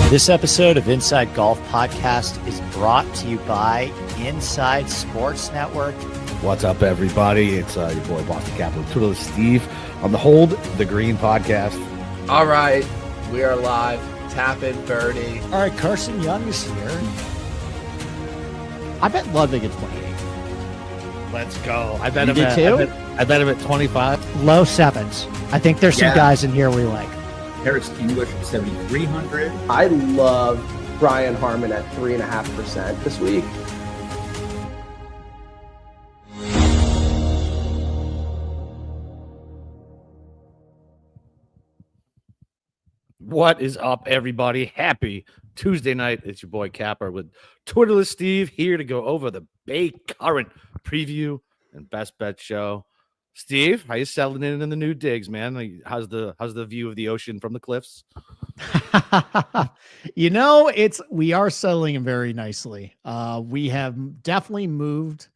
This episode of Inside Golf Podcast is brought to you by Inside Sports Network. What's up, everybody? It's your boy, Boston Capital, Twiddler Steve on the Hold the Green podcast. All right, we are live. Tap in, birdie. All right, Carson Young is here. I bet Ludwig at 28. Let's go. I bet You him did at, too? I bet him at 25. Low sevens. I think there's some guys in here we like. Harris English at 7,300. I love Brian Harmon at 3.5% this week. What is up, everybody? Happy Tuesday night. It's your boy Capper with Twiddler Steve here to go over the BayCurrent preview and best bet show. Steve, how you settling in the new digs, man? Like, how's the view of the ocean from the cliffs? We are settling in very nicely. We have definitely moved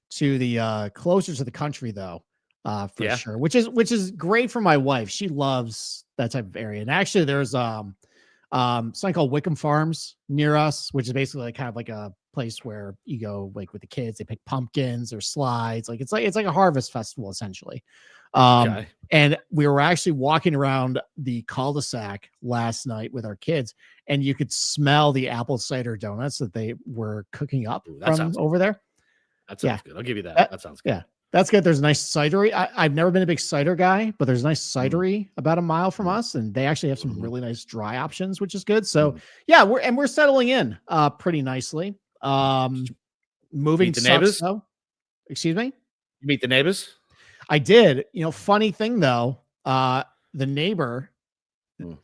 to the closer to the country though, for sure, which is great for my wife. She loves that type of area. And actually there's something called Wickham Farms near us, which is basically kind of like a place where you go like with the kids, they pick pumpkins or slides. It's like a harvest festival essentially. And we were actually walking around the cul-de-sac last night with our kids, and you could smell the apple cider donuts that they were cooking up from over there. That sounds good. I'll give you that. That sounds good. Yeah, that's good. There's a nice cidery. I've never been a big cider guy, but there's a nice cidery about a mile from us, and they actually have some really nice dry options, which is good. So yeah, we're settling in pretty nicely. Moving the neighbors? though. Excuse me? You meet the neighbors? I did. Funny thing though, the neighbor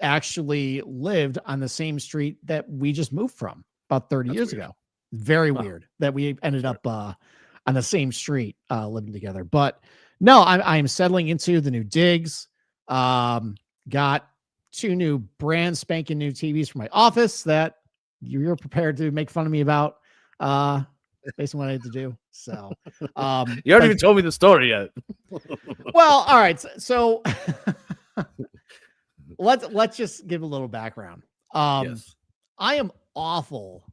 actually lived on the same street that we just moved from about 30 years ago. Very weird that we ended up on the same street living together. But no, I'm settling into the new digs. Got 2 new brand spanking new TVs for my office that you're prepared to make fun of me about based on what I had to do. So you haven't even told me the story yet. Well, all right. So let's just give a little background. Yes. I am awful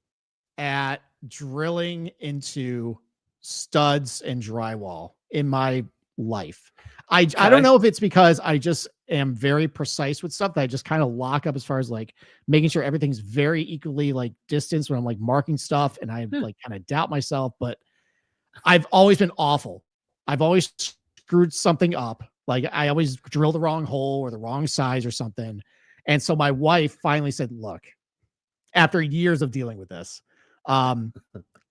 at drilling into studs and drywall in my life. I don't know if it's because I just am very precise with stuff that I just kind of lock up as far as like making sure everything's very equally like distanced when I'm like marking stuff, and I like kind of doubt myself, but I've always been awful. I've always screwed something up. Like I always drill the wrong hole or the wrong size or something. And so my wife finally said, look, after years of dealing with this, I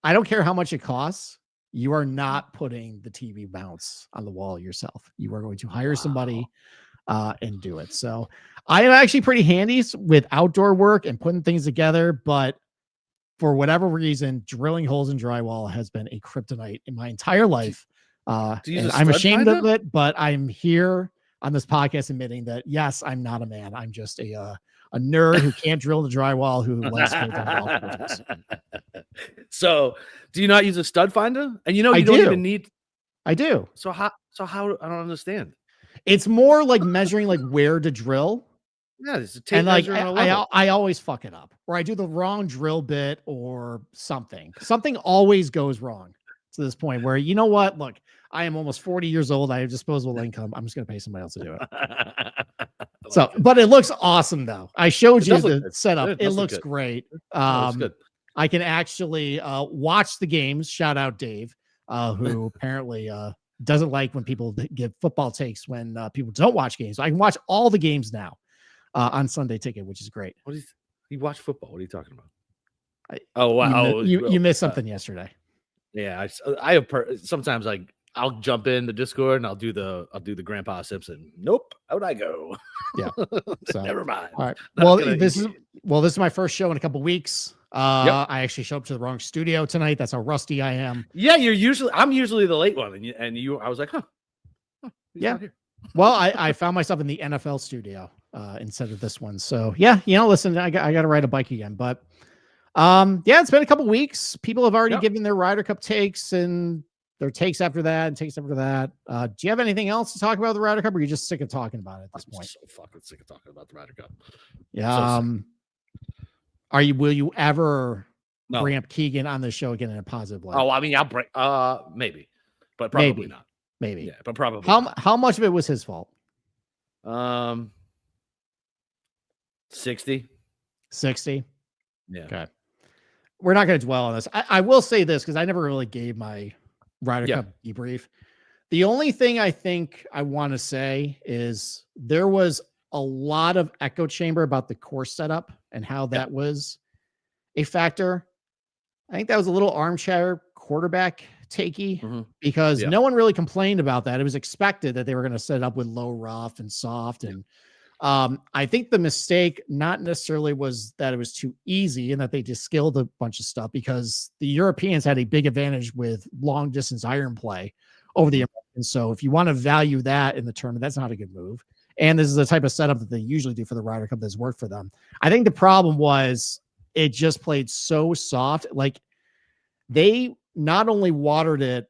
don't care how much it costs. You are not putting the TV mounts on the wall yourself. You are going to hire somebody and do it. So I am actually pretty handy with outdoor work and putting things together, but for whatever reason, drilling holes in drywall has been a kryptonite in my entire life. And I'm ashamed of it, but I'm here on this podcast admitting that, yes, I'm not a man. I'm just a nerd who can't drill the drywall, who likes to go down golf courses. So do you not use a stud finder? And you don't even need. I do. So how I don't understand. It's more like measuring like where to drill. Yeah, it's a tape and like measure. I always fuck it up, or I do the wrong drill bit or something. Something always goes wrong to this point where, you know what? Look, I am almost 40 years old. I have disposable income. I'm just going to pay somebody else to do it. But it looks awesome though. I showed you the setup. It looks great. Looks good. I can actually watch the games. Shout out Dave, who apparently doesn't like when people give football takes when people don't watch games. So I can watch all the games now on Sunday Ticket, which is great. You watch football? What are you talking about? You missed something yesterday. Yeah, I sometimes I'll jump in the Discord and I'll do the Grandpa Simpson. Nope, out I go. Yeah, so never mind. All right. Well, this is my first show in a couple weeks. I actually showed up to the wrong studio tonight. That's how rusty I am. Yeah, I'm usually the late one, and you. I was like, yeah. Well, I found myself in the NFL studio instead of this one. So yeah, listen, I got to ride a bike again, but it's been a couple weeks. People have already given their Ryder Cup takes and their takes after that and takes after that. Do you have anything else to talk about the Ryder Cup, or are you just sick of talking about it at this point? I'm so fucking sick of talking about the Ryder Cup. Yeah. Will you ever No. bring up Keegan on the show again in a positive light? Oh, I mean, I'll bring maybe, but probably not. Maybe. Yeah, but probably not. How much of it was his fault? 60. 60. Yeah. Okay. We're not going to dwell on this. I will say this because I never really gave my Ryder Cup debrief. The only thing I think I want to say is there was a lot of echo chamber about the course setup and how that was a factor. I think that was a little armchair quarterback takey because no one really complained about that. It was expected that they were going to set it up with low rough and soft. And I think the mistake not necessarily was that it was too easy and that they just skilled a bunch of stuff, because the Europeans had a big advantage with long distance iron play over the Americans. So if you want to value that in the tournament, that's not a good move. And this is the type of setup that they usually do for the Ryder Cup that's worked for them. I think the problem was it just played so soft. Like, they not only watered it,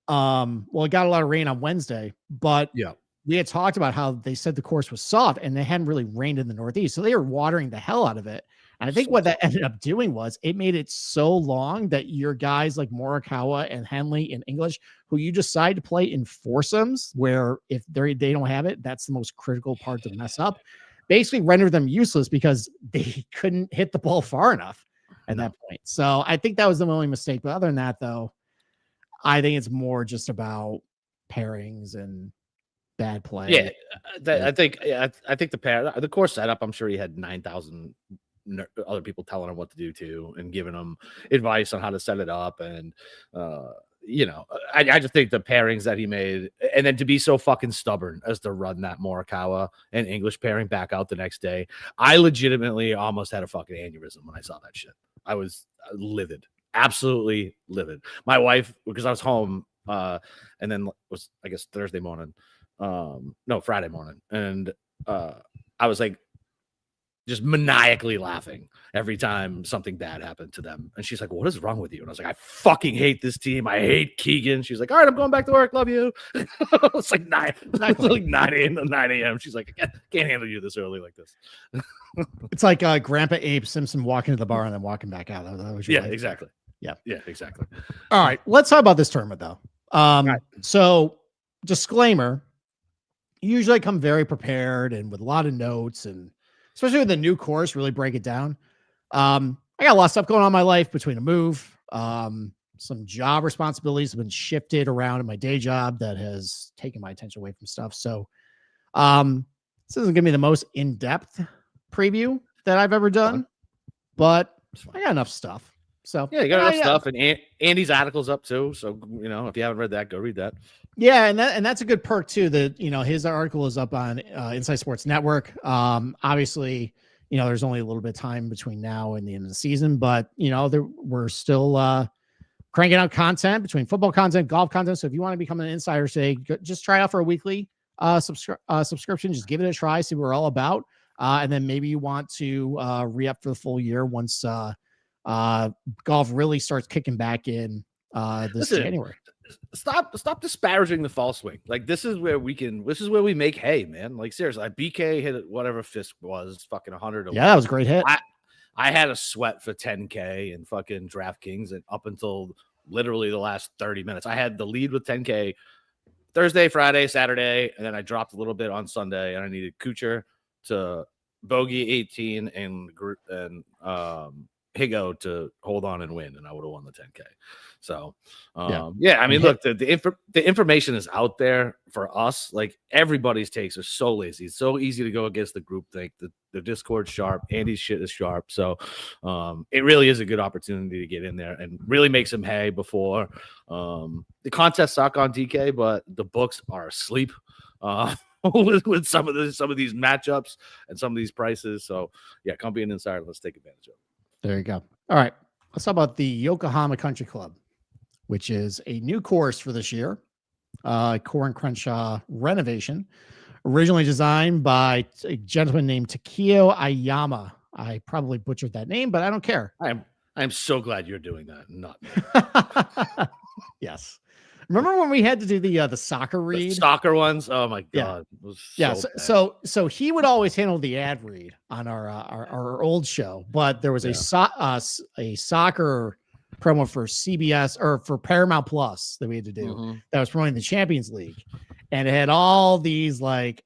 well, it got a lot of rain on Wednesday, but we had talked about how they said the course was soft and they hadn't really rained in the Northeast. So they were watering the hell out of it. And I think what that ended up doing was it made it so long that your guys like Morikawa and Henley in English, who you decide to play in foursomes, where if they don't have it, that's the most critical part to mess up, basically render them useless because they couldn't hit the ball far enough at that point. So I think that was the only mistake. But other than that, though, I think it's more just about pairings and bad play. Yeah, I think the course setup, I'm sure he had 9,000 other people telling him what to do too and giving him advice on how to set it up. And I just think the pairings that he made, and then to be so fucking stubborn as to run that Morikawa and English pairing back out the next day, I legitimately almost had a fucking aneurysm when I saw that shit. I was livid, absolutely livid. My wife, because I was home, and then was, I guess, Thursday morning, Friday morning, and I was like just maniacally laughing every time something bad happened to them. And she's like, "What is wrong with you?" And I was like, "I fucking hate this team. I hate Keegan." She's like, "All right, I'm going back to work. Love you." It's like 9 a.m. She's like, "I can't handle you this early like this." It's like Grandpa Abe Simpson walking to the bar and then walking back out. That was your life. Exactly. Yeah, exactly. All right, let's talk about this tournament though. So disclaimer, usually I come very prepared and with a lot of notes, and especially with the new course, really break it down. I got a lot of stuff going on in my life between a move, some job responsibilities have been shifted around in my day job that has taken my attention away from stuff. So this isn't gonna be the most in-depth preview that I've ever done, but I got enough stuff. So yeah, you got enough stuff, and Andy's article's up too. So if you haven't read that, go read that. Yeah, and that's a good perk too. That his article is up on Inside Sports Network. Obviously, there's only a little bit of time between now and the end of the season, but we're still cranking out content between football content, golf content. So if you want to become an insider, just try out for a weekly subscription. Just give it a try, see what we're all about, and then maybe you want to re-up for the full year once golf really starts kicking back in this January. Stop disparaging the fall swing. Like, this is where we make hay, man. Like, seriously, BK hit whatever Fisk was, fucking 100. Yeah, that was a great hit. I had a sweat for 10K and fucking DraftKings, and up until literally the last 30 minutes, I had the lead with 10K Thursday, Friday, Saturday, and then I dropped a little bit on Sunday, and I needed Kuchar to bogey 18 and Higo to hold on and win, and I would have won the 10K. So, I mean, look, the information is out there for us. Like, everybody's takes are so lazy. It's so easy to go against the group think. The Discord's sharp. Andy's shit is sharp. So, it really is a good opportunity to get in there and really make some hay before the contests suck on DK, but the books are asleep with some of these matchups and some of these prices. So, yeah, come be an insider. Let's take advantage of it. There you go. All right. Let's talk about the Yokohama Country Club, which is a new course for this year. Corin Crenshaw renovation, originally designed by a gentleman named Takeo Ayama. I probably butchered that name, but I don't care. I am so glad you're doing that. Not me. Yes. Remember when we had to do the soccer The read? soccer ones. Oh my Yeah. god. It was Yeah, so bad. so he would always handle the ad read on our old show, but there was Yeah. a soccer promo for CBS or for Paramount Plus that we had to do Mhm. that was promoting the Champions League, and it had all these like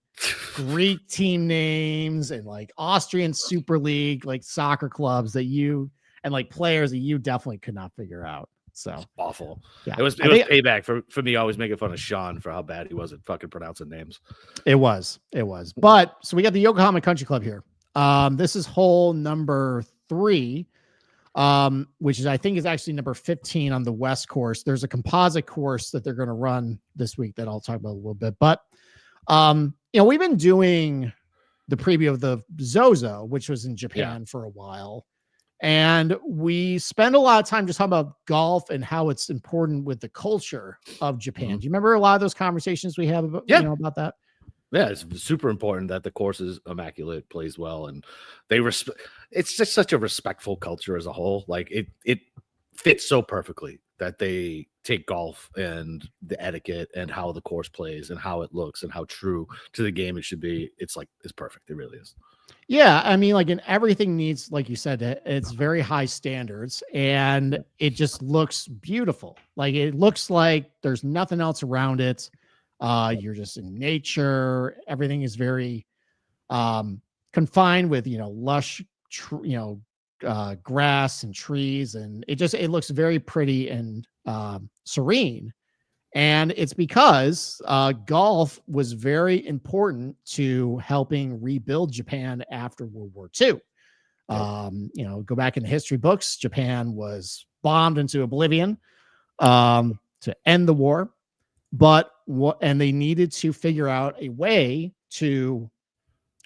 Greek team names and like Austrian Super League like soccer clubs that you and like players that you definitely could not figure out. So Awful. yeah, It was payback for me always making fun of Sean for how bad he was at fucking pronouncing names. It was. But so we got the Yokohama Country Club here. This is hole number 3, which is I think is actually number 15 on the West course. There's a composite course that they're going to run this week that I'll talk about a little bit. But we've been doing the preview of the Zozo, which was in Japan for a while. And we spend a lot of time just talking about golf and how it's important with the culture of Japan. Mm-hmm. Do you remember a lot of those conversations we have about, about that? Yeah, it's super important that the course is immaculate, plays well, and they respect. It's just such a respectful culture as a whole. Like it fits so perfectly that they take golf and the etiquette and how the course plays and how it looks and how true to the game it should be. It's perfect. It really is. Yeah, I mean, like, in everything needs, like you said, it's very high standards, and it just looks beautiful. Like, it looks like there's nothing else around it. You're just in nature. Everything is very confined with, lush, grass and trees, and it looks very pretty and serene. And it's because golf was very important to helping rebuild Japan after World War II. Go back in the history books, Japan was bombed into oblivion to end the war. And they needed to figure out a way to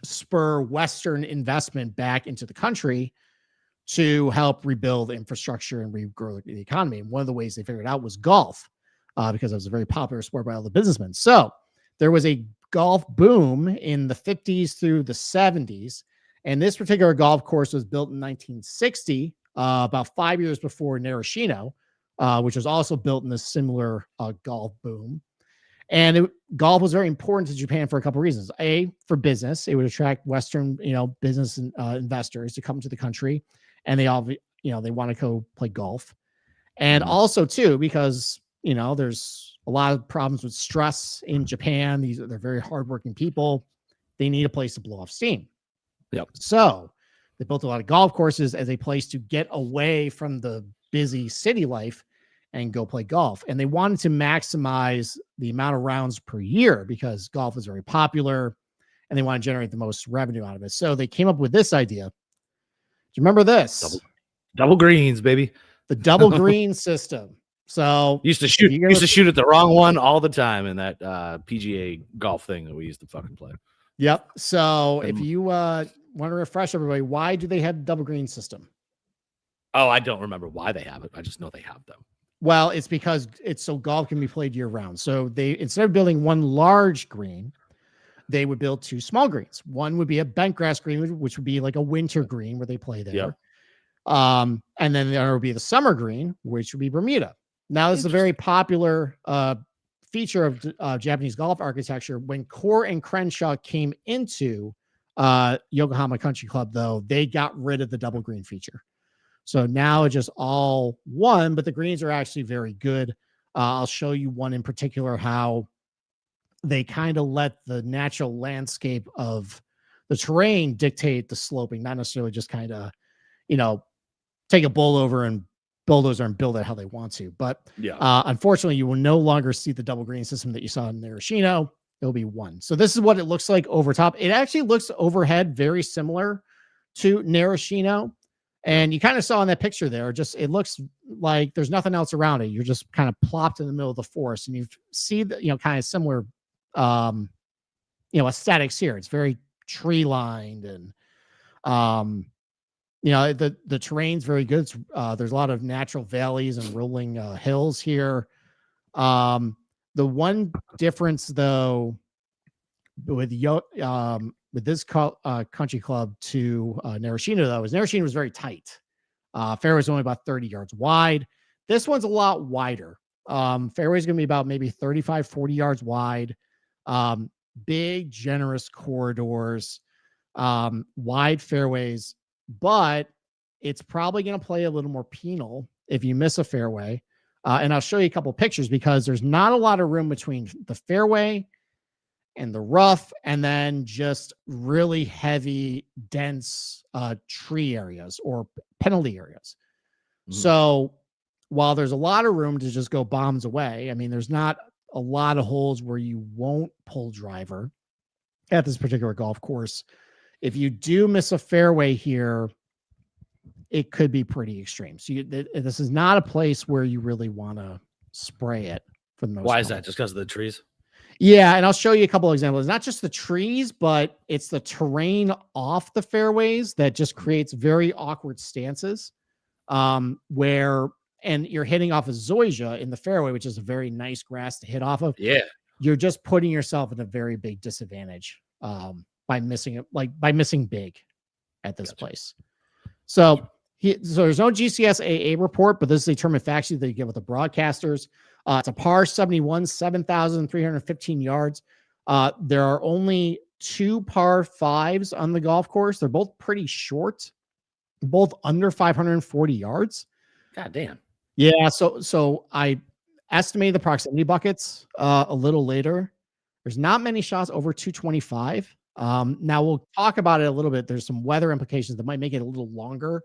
spur Western investment back into the country to help rebuild infrastructure and regrow the economy. And one of the ways they figured out was golf. Because it was a very popular sport by all the businessmen. So there was a golf boom in the 50s through the 70s. And this particular golf course was built in 1960, about 5 years before Narashino, which was also built in a similar golf boom. And golf was very important to Japan for a couple of reasons. A, for business. It would attract Western, business investors to come to the country. And they all, they want to go play golf. And also, too, because there's a lot of problems with stress in Japan. They're very hardworking people. They need a place to blow off steam. Yep. So they built a lot of golf courses as a place to get away from the busy city life and go play golf. And they wanted to maximize the amount of rounds per year because golf is very popular and they want to generate the most revenue out of it. So they came up with this idea. Do you remember this? Double greens, baby. The double green system. So used to shoot at the wrong one all the time in that PGA golf thing that we used to fucking play. Yep. So if you want to refresh everybody, why do they have the double green system? Oh, I don't remember why they have it. I just know they have them. Well, it's because it's so golf can be played year round. So they, instead of building one large green, they would build 2 small greens. One would be a bent grass green, which would be like a winter green where they play there. Yep. And then there would be the summer green, which would be Bermuda. Now, this is a very popular feature of Japanese golf architecture. When Core and Crenshaw came into Yokohama Country Club, though, they got rid of the double green feature. So now it's just all one, but the greens are actually very good. I'll show you one in particular, how they kind of let the natural landscape of the terrain dictate the sloping, not necessarily just kind of, take a bulldozer and build it how they want to. But unfortunately, you will no longer see the double green system that you saw in Narashino. It'll be one. So this is what it looks like over top. It actually looks overhead very similar to Narashino. And you kind of saw in that picture there, it looks like there's nothing else around it. You're just kind of plopped in the middle of the forest, and you see the, kind of similar, aesthetics here. It's very tree lined, and the terrain's very good. There's a lot of natural valleys and rolling hills here. The one difference, though, with this country club to Narashino, though, is Narashino was very tight. Fairway was only about 30 yards wide. This one's a lot wider. Fairway's going to be about maybe 35, 40 yards wide. Big, generous corridors, wide fairways, but it's probably going to play a little more penal if you miss a fairway. And I'll show you a couple pictures because there's not a lot of room between the fairway and the rough, and then just really heavy, dense tree areas or penalty areas. So while there's a lot of room to just go bombs away, I mean, there's not a lot of holes where you won't pull driver at this particular golf course. If you do miss a fairway here, it could be pretty extreme. So this is not a place where you really want to spray it for the most part. Why is that? Just because of the trees? Yeah, and I'll show you a couple of examples. Not just the trees, but it's the terrain off the fairways that just creates very awkward stances where, and you're hitting off of zoysia in the fairway, which is a very nice grass to hit off of. Yeah. You're just putting yourself in a very big disadvantage by missing it, like by missing big at this place. So there's no GCS AA report, but this is a term of fact sheet that you get with the broadcasters. It's a par 71, 7,315 yards. There are only 2 par 5s on the golf course. They're both pretty short, both under 540 yards. God damn. Yeah. So I estimated the proximity buckets a little later. There's not many shots over 225. Now we'll talk about it a little bit. There's some weather implications that might make it a little longer,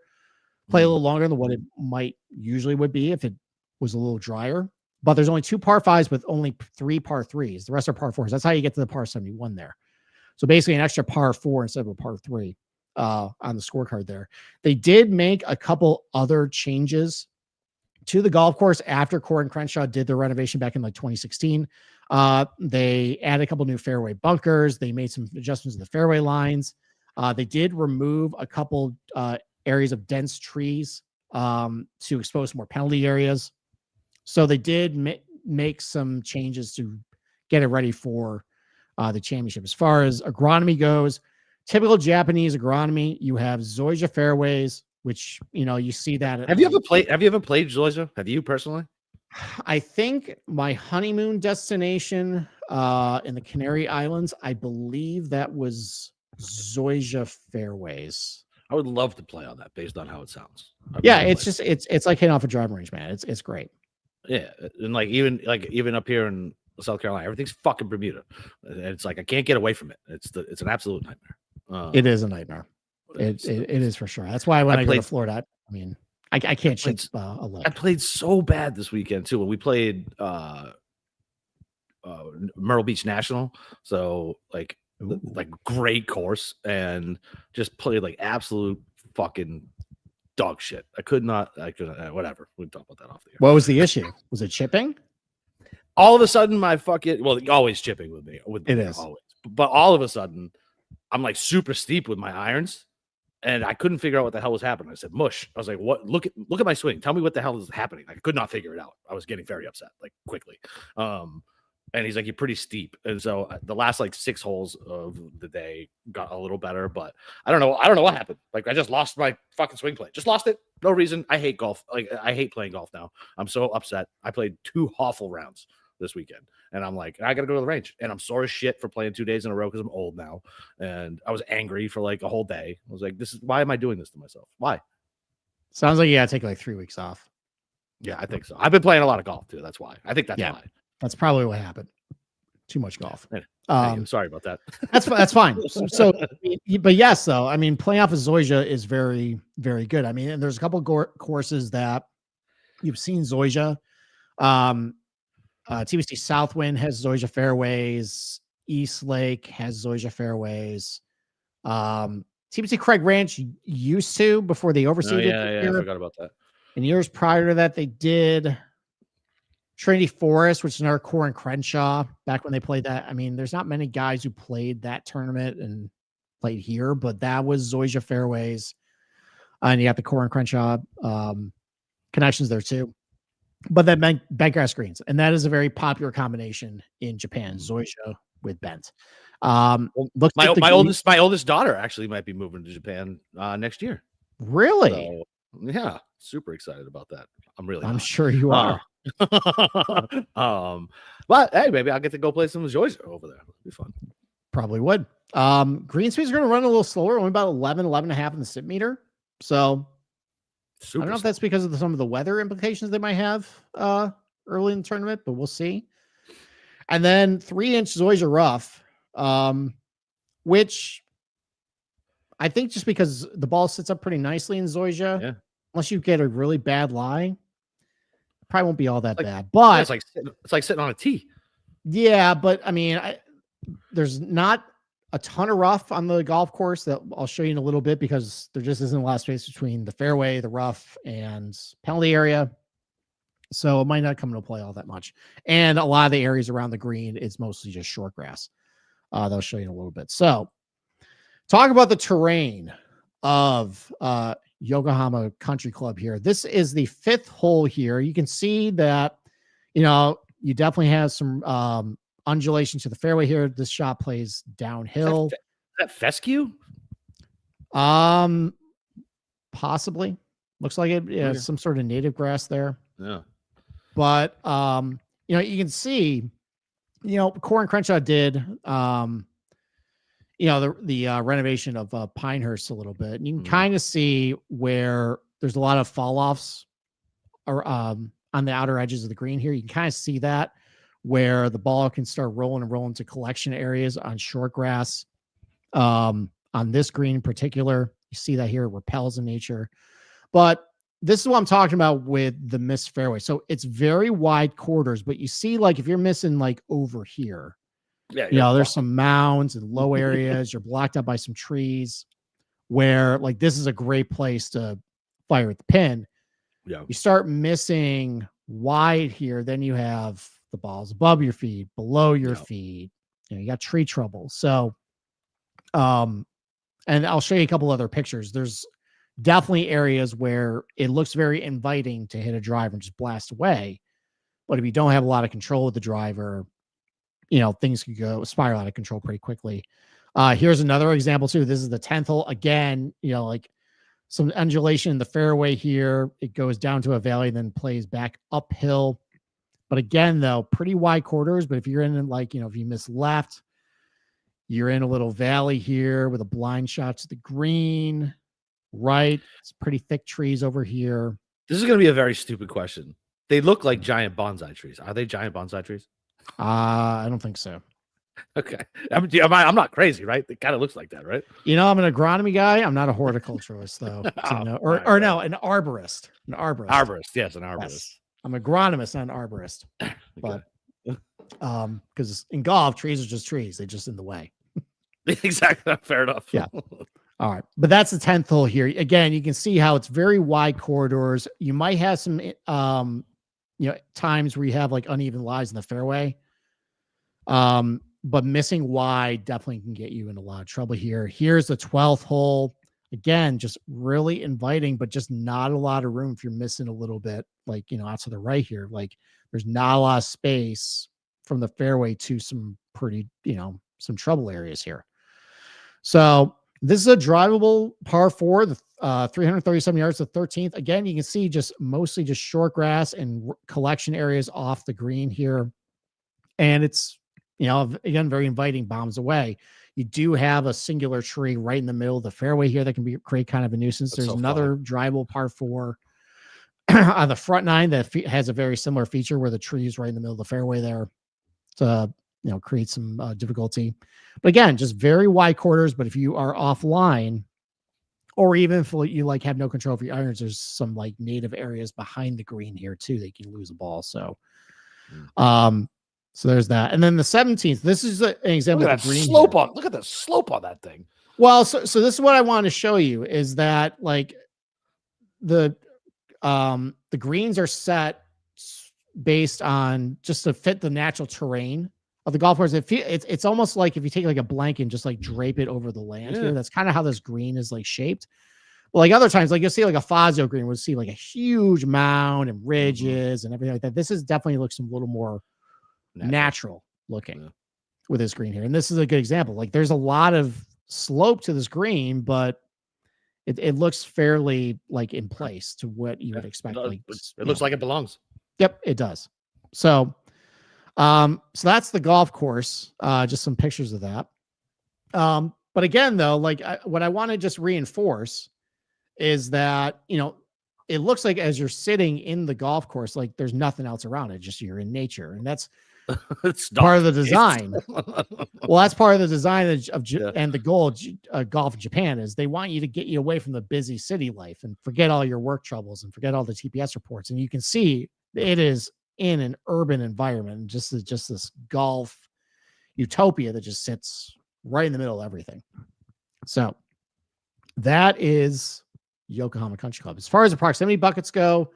play a little longer than what it might usually would be if it was a little drier. But there's only 2 par 5s with only 3 par 3s. The rest are par 4s. That's how you get to the par 71 there. So basically an extra par 4 instead of a par 3 on the scorecard there. They did make a couple other changes to the golf course after Corin Crenshaw did their renovation back in like 2016. They added a couple new fairway bunkers. They made some adjustments to the fairway lines. They did remove a couple areas of dense trees to expose more penalty areas. So they did make some changes to get it ready for the championship. As far as agronomy goes, typical Japanese agronomy, you have zoysia fairways, which, you know, you see that. Have you ever played zoysia? Have you personally? I think my honeymoon destination in the Canary Islands, I believe that was zoysia fairways. I would love to play on that based on how it sounds. Yeah, it's just it's like hitting off a driving range, man. It's great. Yeah, and even up here in South Carolina, everything's fucking Bermuda. It's like I can't get away from it. It's an absolute nightmare. It is a nightmare. It is for sure. That's why when I go to Florida, I mean, I can't chip a leg. I played so bad this weekend too. When we played Myrtle Beach National, so like great course, and just played like absolute fucking dog shit. I couldn't whatever. We can talk about that off the air. What was the issue? Was it chipping? All of a sudden, my fucking always chipping with me. It is always, but all of a sudden, I'm like super steep with my irons, and I couldn't figure out what the hell was happening. I said, "Mush." I was like, "What? Look at my swing. Tell me what the hell is happening." I could not figure it out. I was getting very upset, like quickly. And he's like, "You're pretty steep." And so the last like 6 holes of the day got a little better, but I don't know what happened. Like I just lost my fucking swing play. Just lost it. No reason. I hate golf. Like I hate playing golf now. I'm so upset. I played 2 awful rounds this weekend, and I'm like, I gotta go to the range, and I'm sore as shit for playing 2 days in a row because I'm old now, and I was angry for like a whole day. I was like, why am I doing this to myself? Why? Sounds like you gotta take like 3 weeks off. Yeah, I think so. I've been playing a lot of golf too. That's why. I think that's why. That's probably what happened. Too much golf. Sorry about that. That's fine. So, but yes, though, I mean, playing off of zoysia is very, very good. I mean, and there's a couple courses that you've seen zoysia. TBC Southwind has zoysia fairways. East Lake has zoysia fairways. TBC Craig Ranch used to before they overseeded. Yeah, I forgot about that. And years prior to that, they did Trinity Forest, which is another Corin Crenshaw back when they played that. I mean, there's not many guys who played that tournament and played here, but that was zoysia fairways. And you got the Corin Crenshaw connections there too. But then bentgrass greens, and that is a very popular combination in Japan, zoysia with bent. My oldest daughter actually might be moving to Japan next year. Really? So, yeah, super excited about that. I'm sure you are. But hey, maybe I'll get to go play some Zoysia over there. It'll be fun. Probably would. Green speeds are going to run a little slower, only about 11 and a half in the SIP meter. So I don't know if that's because of some of the weather implications they might have early in the tournament, but we'll see. And then 3-inch Zoysia rough, which I think just because the ball sits up pretty nicely in Zoysia, unless you get a really bad lie, probably won't be all that bad. But it's like sitting on a tee. Yeah, but I mean, there's not a ton of rough on the golf course that I'll show you in a little bit because there just isn't a lot of space between the fairway, the rough, and penalty area. So it might not come into play all that much. And a lot of the areas around the green is mostly just short grass. They'll show you in a little bit. So talk about the terrain of Yokohama Country Club here. This is the 5th hole here. You can see that, you definitely have some undulation to the fairway here. This shot plays downhill. Is that fescue? Possibly. Looks like it. Yeah, some sort of native grass there. Yeah. But you can see, Corin Crenshaw did the renovation of Pinehurst a little bit. And you can kind of see where there's a lot of fall offs on the outer edges of the green here. You can kind of see that where the ball can start rolling to collection areas on short grass. On this green in particular, you see that here, it repels in nature. But this is what I'm talking about with the missed fairway. So it's very wide quarters, but you see, like, if you're missing like over here, there's some mounds and low areas. You're blocked up by some trees where, like, this is a great place to fire at the pin. Yeah. You start missing wide here, then you have the balls above your feet, below your feet. You got tree trouble. So, and I'll show you a couple other pictures. There's definitely areas where it looks very inviting to hit a driver and just blast away. But if you don't have a lot of control with the driver, things could go spiral out of control pretty quickly. Here's another example too. This is the 10th hole. Again, like some undulation in the fairway here. It goes down to a valley, then plays back uphill. But again, though, pretty wide quarters. But if you're in if you miss left, you're in a little valley here with a blind shot to the green. Right. It's pretty thick trees over here. This is going to be a very stupid question. They look like giant bonsai trees. Are they giant bonsai trees? I don't think so. Okay. I'm not crazy, right? It kind of looks like that, right? I'm an agronomy guy. I'm not a horticulturist, though. No, an arborist. An arborist. Arborist. Yes, an arborist. Yes. I'm an agronomist, not an arborist. But because in golf, trees are just trees. They're just in the way. Exactly. Fair enough. Yeah. All right. But that's the 10th hole here. Again, you can see how it's very wide corridors. You might have some, times where you have like uneven lies in the fairway. But missing wide definitely can get you in a lot of trouble here. Here's the 12th hole. Again, just really inviting, but just not a lot of room if you're missing a little bit, like, out to the right here. Like, there's not a lot of space from the fairway to some pretty, some trouble areas here. So this is a drivable par 4, the 337 yards, the 13th. Again, you can see just mostly just short grass and collection areas off the green here. And it's, again, very inviting, bombs away. You do have a singular tree right in the middle of the fairway here that can create kind of a nuisance. There's another drivable par 4 on the front 9 that has a very similar feature where the tree is right in the middle of the fairway there to, create some difficulty. But again, just very wide quarters. But if you are offline, or even if you have no control of your irons, there's some like native areas behind the green here too that you can lose a ball. So, so there's that. And then the 17th, this is an example of the green slope here. Look at the slope on that thing. Well, so this is what I want to show you is that like the greens are set based on just to fit the natural terrain of the golf course. It's almost like if you take like a blanket and just like drape it over the land here. That's kind of how this green is like shaped. Well, like other times, like you'll see like a Fazio green, we'll see like a huge mound and ridges and everything like that. This is definitely looks a little more natural looking with this green here. And this is a good example. Like there's a lot of slope to this green, but it looks fairly like in place to what you would expect. Like, it looks like it belongs. Yep, it does. So, so that's the golf course. Just some pictures of that. But again, though, like what I want to just reinforce is that, it looks like as you're sitting in the golf course, like there's nothing else around it, just you're in nature. And that's It's part of the design. Well, that's part of the design Yeah. and the goal of golf in Japan is they want you to get you away from the busy city life and forget all your work troubles and forget all the TPS reports. And you can see it is in an urban environment, just this golf utopia that just sits right in the middle of everything. So that is Yokohama Country Club. As far as the proximity buckets go,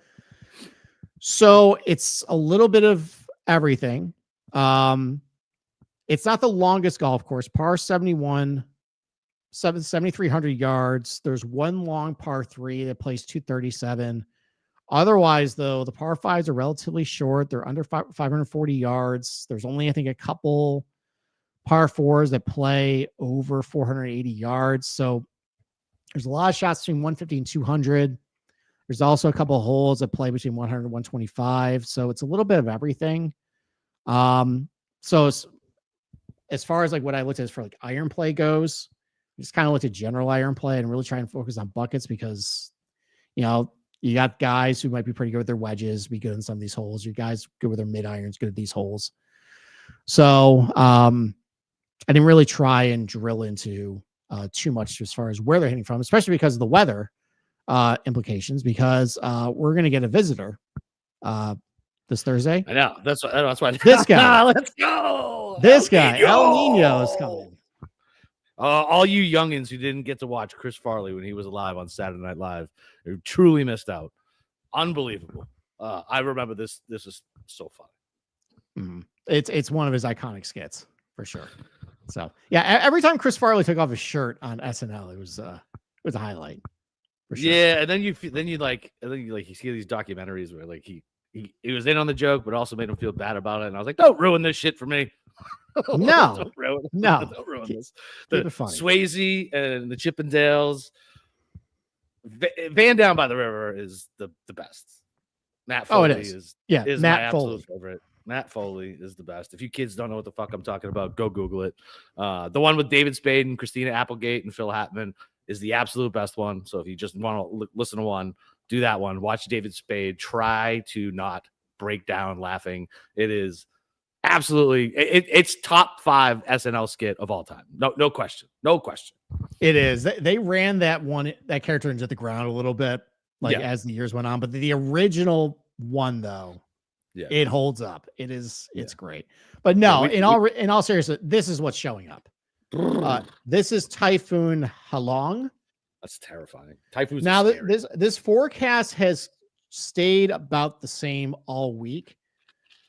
so it's a little bit of everything. It's not the longest golf course, par 71, 7,300 yards. There's one long par 3 that plays 237. Otherwise, though, the par 5s are relatively short. They're under 540 yards. There's only, I think, a couple par 4s that play over 480 yards. So there's a lot of shots between 150 and 200. There's also a couple of holes that play between 100 and 125. So it's a little bit of everything. So as far as like what I looked at for like iron play goes, I just kind of looked at general iron play and really try and focus on buckets because, you got guys who might be pretty good with their wedges, be good in some of these holes. Your guys good with their mid irons, good at these holes. So, I didn't really try and drill into too much as far as where they're hitting from, especially because of the weather implications, because we're going to get a visitor this Thursday. I know. That's why. This guy. Let's go. This guy, El Nino is coming. All you youngins who didn't get to watch Chris Farley when he was alive on Saturday Night Live, you truly missed out. Unbelievable. I remember this. This is so fun. Mm-hmm. It's one of his iconic skits for sure. So yeah, every time Chris Farley took off his shirt on SNL, it was a highlight. For sure. Yeah, and then you see these documentaries where like he was in on the joke, but also made him feel bad about it. And I was like, don't ruin this shit for me. No, don't ruin this. Keep it funny. Swayze and the Chippendales. Van Down by the River is the best. Matt Foley is Matt my absolute Foley. favorite. Matt Foley is the best. If you kids don't know what the fuck I'm talking about, go Google it. The one with David Spade and Christina Applegate and Phil Hatman is the absolute best one. So if you just want to listen to one, do that one. Watch David Spade. Try to not break down laughing. It is absolutely it's top 5 SNL skit of all time. No question. It is. They ran that character into the ground a little bit, as the years went on. But the original one, though, it holds up. It's great. But no, in all seriousness, this is what's showing up. This is Typhoon Halong. That's terrifying. Typhoons now are scary. this forecast has stayed about the same all week.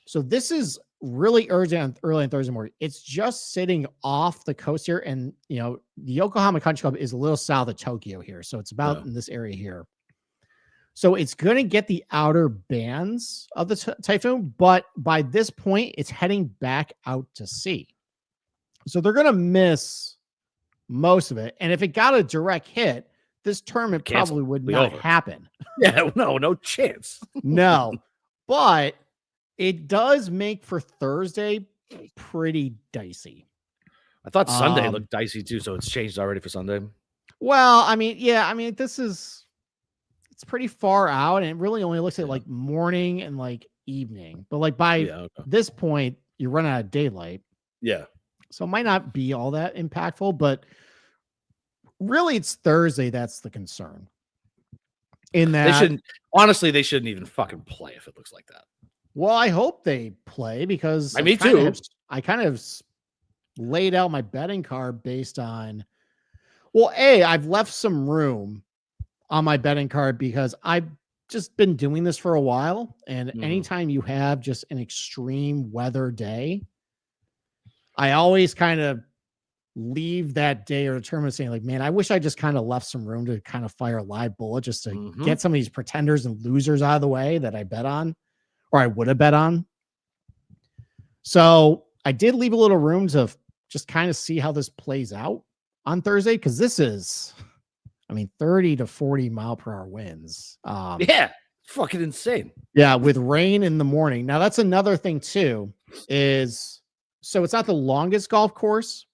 So this is really early on Thursday morning. It's just sitting off the coast here, and the Yokohama Country Club is a little south of Tokyo here, so it's about in this area here. So it's going to get the outer bands of the typhoon, but by this point, it's heading back out to sea. So they're going to miss most of it. And if it got a direct hit, this tournament probably would not happen. Yeah, no chance. No, but it does make for Thursday pretty dicey. I thought Sunday looked dicey too, so it's changed already for Sunday. Well, it's pretty far out, and it really only looks at like morning and like evening. But like by this point, you're running out of daylight. Yeah. So it might not be all that impactful, but really it's Thursday that's the concern. In that they shouldn't even fucking play if it looks like that. Well, I hope they play because me too. I kind of laid out my betting card based on, I've left some room on my betting card because I've just been doing this for a while. And anytime you have just an extreme weather day, I always kind of leave that day or the tournament saying like, man, I wish I just kind of left some room to kind of fire a live bullet just to get some of these pretenders and losers out of the way that I bet on, or I would have bet on. So I did leave a little room to just kind of see how this plays out on Thursday. Cause this is, 30 to 40 mile per hour winds. fucking insane. Yeah, with rain in the morning. Now that's another thing too, is so it's not the longest golf course,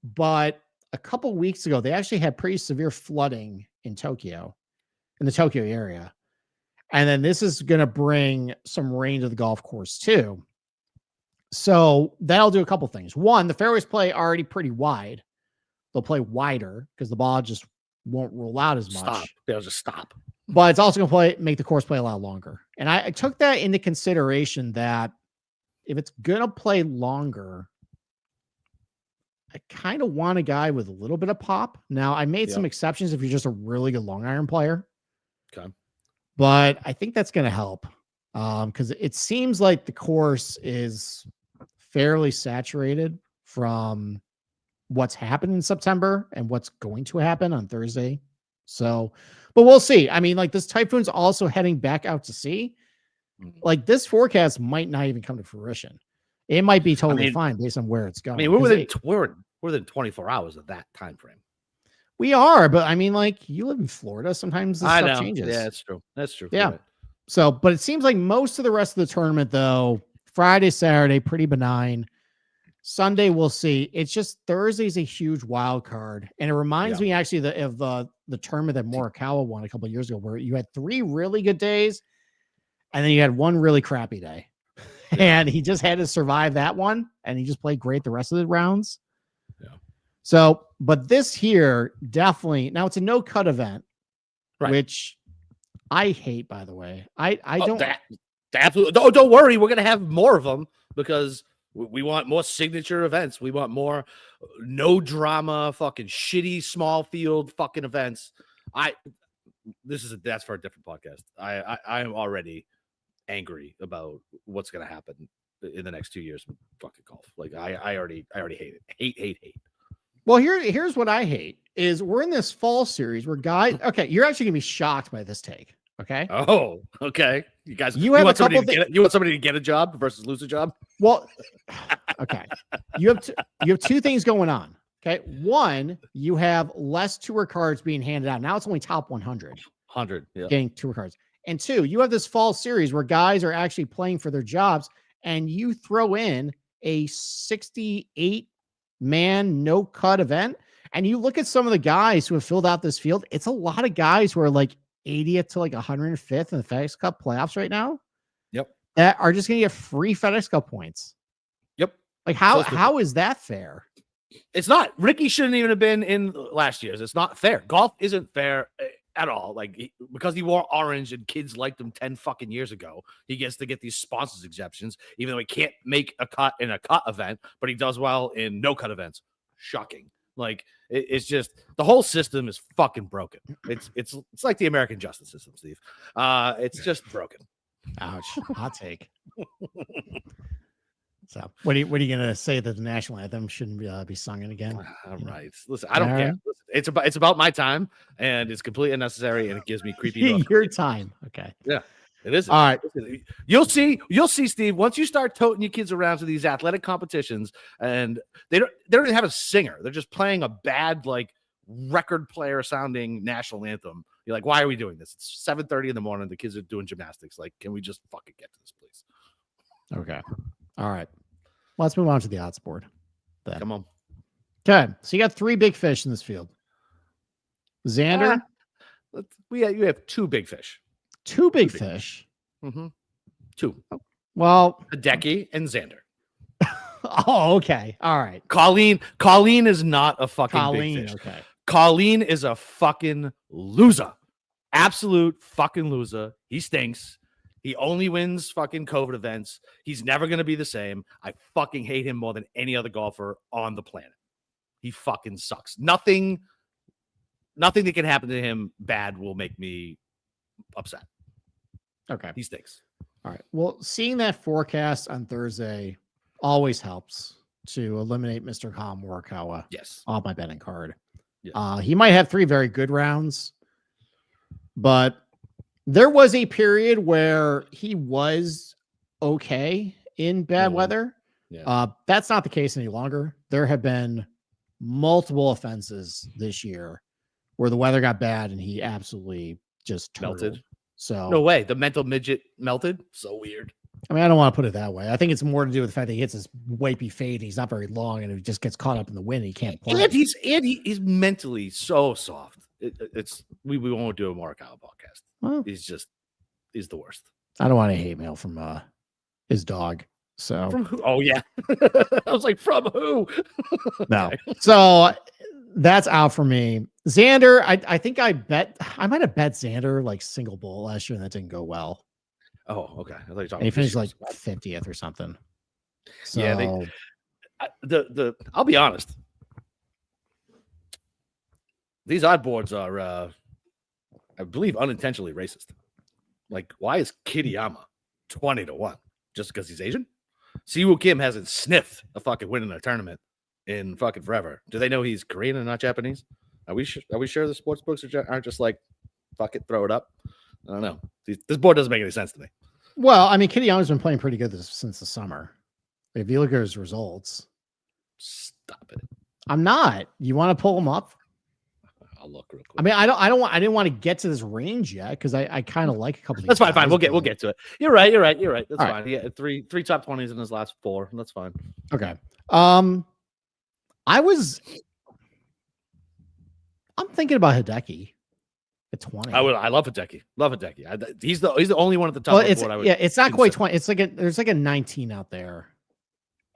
but a couple weeks ago they actually had pretty severe flooding in Tokyo, in the Tokyo area. And then this is going to bring some rain to the golf course too. So that'll do a couple things. One, the fairways play already pretty wide. They'll play wider because the ball just won't roll out as much. Stop. They'll just stop. But it's also going to make the course play a lot longer. And I took that into consideration that if it's going to play longer, I kind of want a guy with a little bit of pop. Now, I made some exceptions if you're just a really good long iron player. Okay. But I think that's going to help because it seems like the course is fairly saturated from what's happened in September and what's going to happen on Thursday. So, but we'll see. I mean, like this typhoon's also heading back out to sea. Like this forecast might not even come to fruition. It might be totally fine based on where it's going. I mean, we're within 24 hours of that time frame. We are, but I mean, like you live in Florida. Sometimes this stuff changes. Yeah, that's true. That's true. Yeah. Right. So, but it seems like most of the rest of the tournament, though, Friday, Saturday, pretty benign. Sunday, we'll see. It's just Thursday's a huge wild card. And it reminds me actually of the tournament that Morikawa won a couple of years ago, where you had 3 really good days and then you had 1 really crappy day. And he just had to survive that one. And he just played great the rest of the rounds. Yeah. So, but this here definitely, now it's a no cut event, which I hate, by the way. I don't. Absolutely. Don't worry. We're going to have more of them because we want more signature events. We want more no drama, fucking shitty small field fucking events. That's for a different podcast. I am already angry about what's going to happen in the next 2 years with fucking golf. Like I already hate it. Hate. Well, here's what I hate is we're in this fall series where guys. Okay, you're actually gonna be shocked by this take. Okay. Oh, okay. You guys, you want somebody to get a job versus lose a job? Well, okay. You have 2 things going on. Okay. One, you have less tour cards being handed out. Now it's only top 100. Getting tour cards. And 2, you have this fall series where guys are actually playing for their jobs, and you throw in a 68 man no cut event, and you look at some of the guys who have filled out this field. It's a lot of guys who are like 80th to like 105th in the FedEx Cup playoffs right now. Yep. That are just going to get free FedEx Cup points. Yep. Like how is that fair? It's not. Ricky shouldn't even have been in last year's. It's not fair. Golf isn't fair at all. Like because he wore orange and kids liked him 10 fucking years ago, he gets to get these sponsors exemptions, even though he can't make a cut in a cut event, but he does well in no cut events. Shocking. Like it's just the whole system is fucking broken. It's like the American justice system, Steve. It's just broken. Ouch. Hot take. So what are you gonna say that the national anthem shouldn't be sung again? All right. Listen, I don't care. Listen, it's about my time, and it's completely unnecessary, and it gives me creepy. Your time. Okay. Yeah. It is. All right. You'll see, Steve, once you start toting your kids around to these athletic competitions and they don't even have a singer. They're just playing a bad, like record player sounding national anthem. You're like, why are we doing this? It's 7:30 in the morning. The kids are doing gymnastics. Like, can we just fucking get to this, please? Okay. All right. Let's move on to the odds board. Then. Come on. Okay. So you got 3 big fish in this field. Xander. You have 2 big fish. 2 big fish. Mm-hmm. 2. Well, Hideki and Xander. Oh, okay. All right. Colleen is not a fucking big fish. Okay. Colleen is a fucking loser. Absolute fucking loser. He stinks. He only wins fucking COVID events. He's never going to be the same. I fucking hate him more than any other golfer on the planet. He fucking sucks. Nothing that can happen to him bad will make me upset. Okay. He stinks. All right. Well, seeing that forecast on Thursday always helps to eliminate Mr. Calm Morikawa. Yes. Off my betting card. Yes. He might have 3 very good rounds, but there was a period where he was okay in bad weather. Yeah. That's not the case any longer. There have been multiple offenses this year where the weather got bad and he absolutely just melted. So No way. The mental midget melted. So weird. I mean, I don't want to put it that way. I think it's more to do with the fact that he hits his wapy fade. He's not very long, and it just gets caught up in the wind. He can't play. And he's mentally so soft. We won't do a Morikawa podcast. Well, He's the worst. I don't want to hate mail from his dog. So From who? Oh yeah. I was like, from who? no. Okay. So that's out for me. Xander, I think I might have bet Xander like single bowl last year, and that didn't go well. Oh, okay. I thought you were talking And he about finished this like year's. 50th or something. So Yeah, I'll be honest. These odd boards are I believe unintentionally racist. Like, why is Kitayama 20-1? Just because he's Asian? Siwoo Kim hasn't sniffed a fucking win in a tournament in fucking forever. Do they know he's Korean and not Japanese? Are we sure the sports books aren't just like, fuck it, throw it up? I don't know. This board doesn't make any sense to me. well, I mean, Kitayama's been playing pretty good since the summer. If you look at his results, Stop it. I'm not. You want to pull him up? I'll look real quick. I mean, I didn't want to get to this range yet because I kind of like a couple of these That's fine. guys, We'll but- get to it. You're right. That's All fine. Yeah, three top 20s in his last 4. That's fine. Okay. I'm thinking about Hideki at 20. I love Hideki. Love Hideki. He's the only one at the top Well, of the board. it's not quite consider. 20. It's like there's like a 19 out there.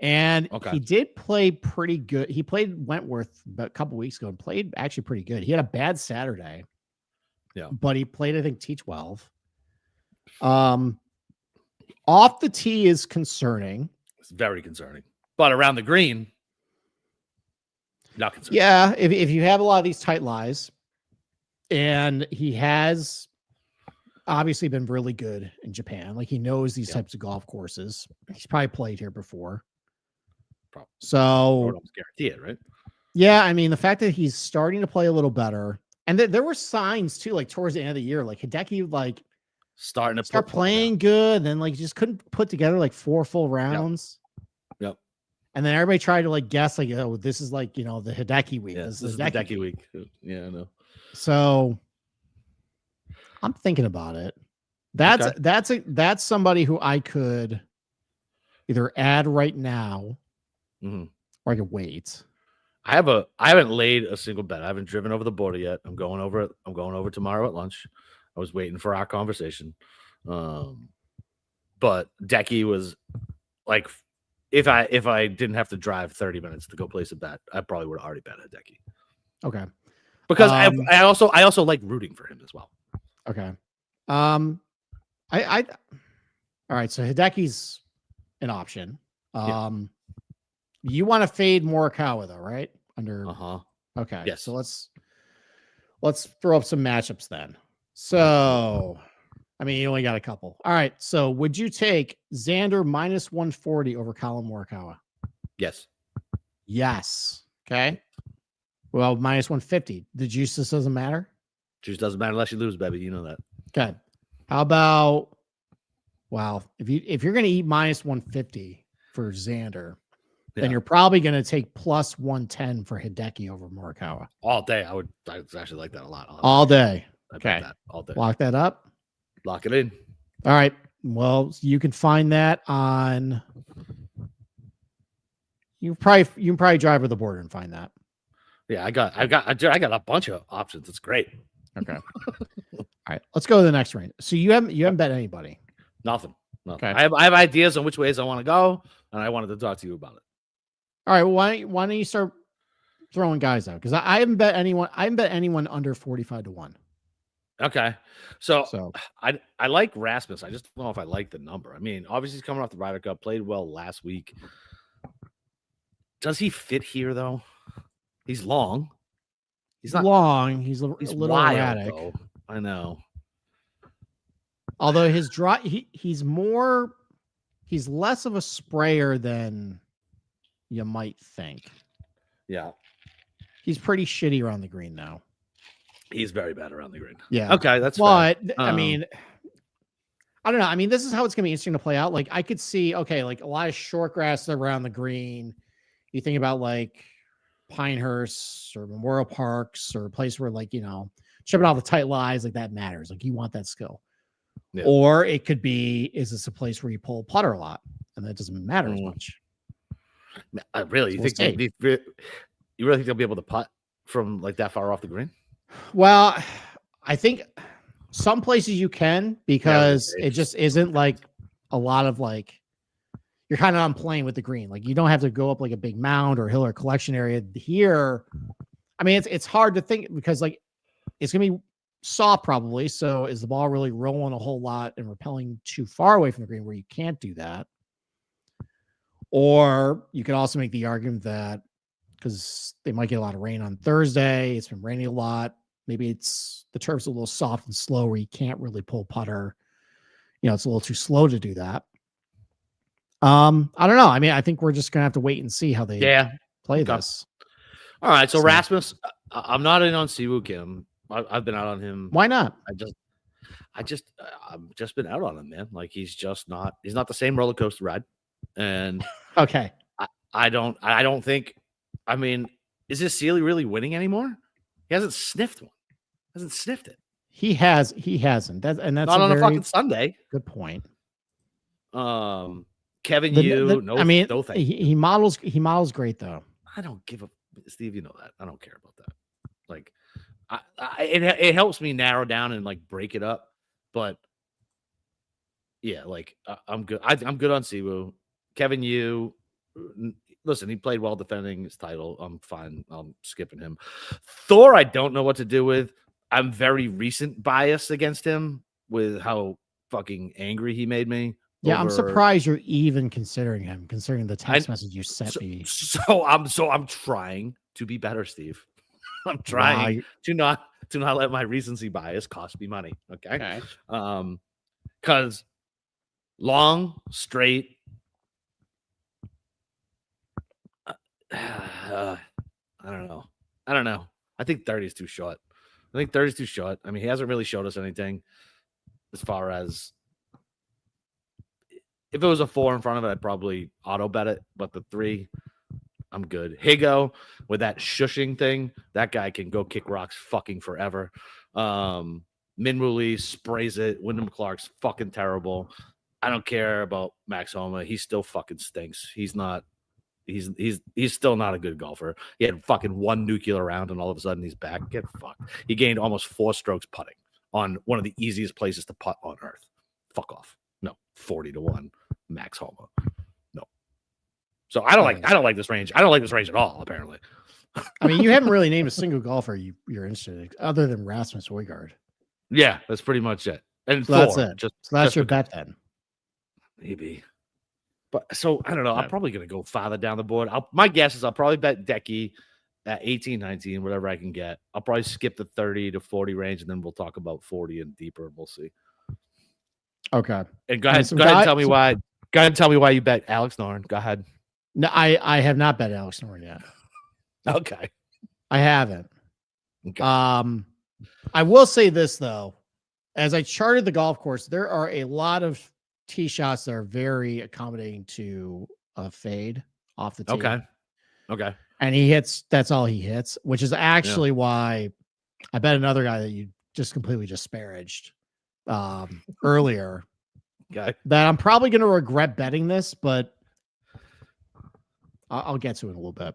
And Okay. he did play pretty good. He played Wentworth a couple weeks ago and played actually pretty good. He had a bad Saturday. Yeah. But he played, I think, T12. Off the tee is concerning. It's very concerning. But around the green, not concerning. Yeah, if you have a lot of these tight lies, and he has obviously been really good in Japan. Like he knows these types of golf courses. He's probably played here before. Probably. So Almost guarantee it, right? yeah, I mean the fact that he's starting to play a little better, and there were signs too, like towards the end of the year, like Hideki like Starting to start playing good, then like just couldn't put together like 4 full rounds. Yep. And then everybody tried to like guess like, oh, this is like, the Hideki week. Yeah, this is the Hideki week. Yeah, I know. So I'm thinking about it. That's somebody who I could either add right now Mhm. or I could wait. I haven't laid a single bet. I haven't driven over the border yet. I'm going over it. I'm going over tomorrow at lunch. I was waiting for our conversation. But Decky was like, if I didn't have to drive 30 minutes to go place a bet, I probably would have already bet a Decky. Okay. Because I also like rooting for him as well. Okay. All right. So Hideki's an option. You want to fade Morikawa though, right? Okay. Yes. So let's throw up some matchups then. So, I mean, you only got a couple. All right. So would you take Xander minus 140 over Colin Morikawa? Yes. Yes. Okay. Well, minus 150. The juice just doesn't matter. Juice doesn't matter unless you lose, baby. You know that. Okay. How about, well, if you're going to eat minus 150 for Xander, then you're probably going to take plus 110 for Hideki over Morikawa. All day. I actually like that a lot. All day. I Okay. bet that all day. Lock that up. Lock it in. All right. Well, you can find that on. You can probably drive to the border and find that. Yeah, I got a bunch of options. It's great. Okay. All right. Let's go to the next range. So you haven't bet anybody. Nothing. Okay. I have ideas on which ways I want to go, and I wanted to talk to you about it. All right. Well, why don't you start throwing guys out? Because I haven't bet anyone. I haven't bet anyone under 45-1. Okay. So So I like Rasmus. I just don't know if I like the number. I mean, obviously he's coming off the Ryder Cup, played well last week. Does he fit here though? He's long. He's not long. He's a little wild, erratic. though. I know. Although his draw, he's less of a sprayer than you might think. Yeah. He's pretty shitty around the green now. He's very bad around the green. Yeah. Okay, that's But fair. I mean, I don't know. I mean, this is how it's gonna be interesting to play out. Like I could see, okay, like a lot of short grass around the green. You think about like Pinehurst or Memorial Parks or a place where like, chipping off the tight lies, like that matters. Like you want that skill. Yeah. Or it could be, is this a place where you pull putter a lot and that doesn't matter as much? Really, you So think you really think they'll be able to putt from like that far off the green? Well, I think some places you can, because Yeah, it just isn't like a lot of like, you're kind of on playing with the green. Like you don't have to go up like a big mound or hill or collection area here. I mean, it's hard to think because like it's gonna be soft probably. So is the ball really rolling a whole lot and repelling too far away from the green where you can't do that? Or you could also make the argument that because they might get a lot of rain on Thursday, it's been raining a lot. Maybe it's the turf's a little soft and slow where you can't really pull putter. It's a little too slow to do that. I don't know. I mean, I think we're just gonna have to wait and see how they play this. All right. So Rasmus, I'm not in on Siwoo Kim. I've been out on him. Why not? I've just been out on him, man. Like he's not the same roller coaster ride. And okay. I don't think, I mean, is this Sealy really winning anymore? He hasn't sniffed one. Hasn't sniffed it. He hasn't. That's not on a fucking Sunday. Good point. Kevin Yu, no thank you. He models great though. I don't give a Steve, you know that. I don't care about that. Like it helps me narrow down and like break it up, but yeah, like I'm good. I'm good on Siwoo. Kevin Yu, listen, he played well defending his title. I'm fine. I'm skipping him. Thor, I don't know what to do with. I'm very recent bias against him with how fucking angry he made me. Yeah, I'm surprised you're even considering him, considering the text message you sent me. So I'm trying to be better, Steve. I'm trying to not let my recency bias cost me money. Okay. Because long, straight. I don't know. I think 30 is too short. I mean, he hasn't really showed us anything as far as, if it was a 4 in front of it, I'd probably auto bet it. But the 3, I'm good. Higo with that shushing thing, that guy can go kick rocks fucking forever. Minwoo Lee sprays it. Wyndham Clark's fucking terrible. I don't care about Max Homa. He still fucking stinks. He's still not a good golfer. He had fucking 1 nuclear round and all of a sudden he's back. Get fucked. He gained almost 4 strokes putting on one of the easiest places to putt on earth. Fuck off. No, 40-1 Max Homa. No. So I don't like this range. I don't like this range at all, apparently. I mean, you haven't really named a single golfer you're interested in other than Rasmus Højgaard. Yeah, that's pretty much it. And so that's it. So that's your bet then. Maybe. But so I don't know. I'm probably gonna go farther down the board. My guess is I'll probably bet Decky at 18, 19, whatever I can get. I'll probably skip the 30 to 40 range, and then we'll talk about 40 and deeper. We'll see. Okay. And go ahead and tell me why. Go ahead and tell me why you bet Alex Noren. Go ahead. No, I have not bet Alex Noren yet. Okay. I haven't. Okay. I will say this though. As I charted the golf course, there are a lot of tee shots that are very accommodating to a fade off the tee. Okay. And that's all he hits, which is actually why I bet another guy that you just completely disparaged earlier. Okay. That I'm probably going to regret betting this, but I'll get to it in a little bit.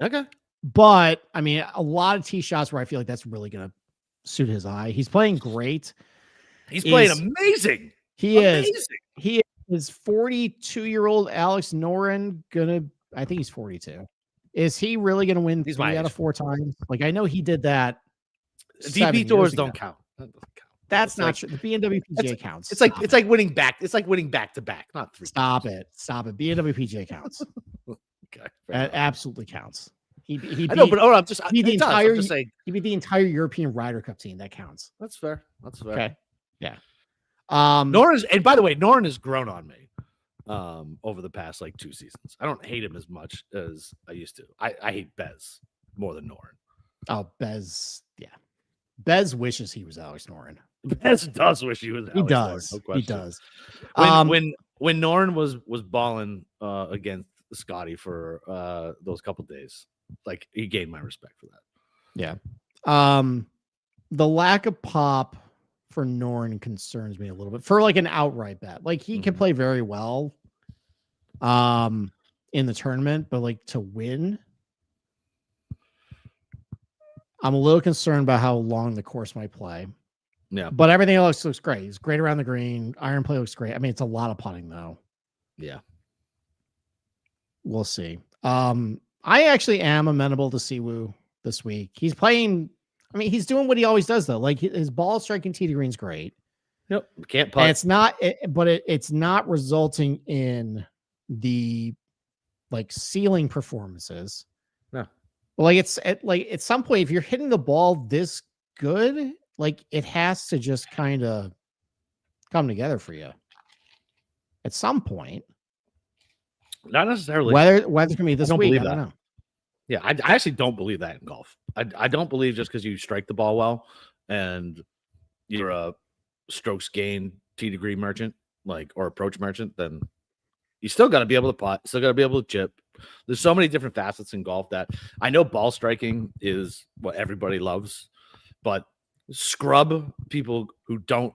Okay. But I mean, a lot of tee shots where I feel like that's really going to suit his eye. He's playing great. He's playing amazing. He is 42-year-old Alex Noren I think he's 42. Is he really going to win 3 out of 4 times? Like, I know he did that. DP tours don't count. That's not true. The BMW PGA counts. It's like winning back. It's like winning back to back, not 3. Stop it. BMW PGA counts. Okay. That absolutely counts. He beat the entire European Ryder Cup team. That counts. That's fair. Okay. Yeah. Noren has grown on me over the past like 2 seasons. I don't hate him as much as I used to. I hate Bez more than Noren. Oh, Bez. Yeah. Bez wishes he was Alex Noren. Bez does wish he was Alex Noren. No He does. When Noren was balling against Scotty for those couple days, like he gained my respect for that. Yeah. The lack of pop for Norn concerns me a little bit for like an outright bet. Like he can play very well in the tournament, but like to win, I'm a little concerned about how long the course might play. Yeah. But everything else looks great. He's great around the green. Iron play looks great. I mean, it's a lot of putting though. Yeah. We'll see. I actually am amenable to Siwoo this week. He's playing. I mean, he's doing what he always does though. Like his ball striking tee to green's great. Yep. Can't putt. And it's not resulting in the like ceiling performances. No. Like it's at some point, if you're hitting the ball this good, like it has to just kind of come together for you at some point. Not necessarily. Whether it's gonna be this don't week, believe I don't that. know. Yeah, I actually don't believe that in golf. I don't believe just because you strike the ball well and you're a strokes gain tee to green merchant, like or approach merchant, then you still got to be able to putt, still got to be able to chip. There's so many different facets in golf that I know ball striking is what everybody loves, but scrub people who don't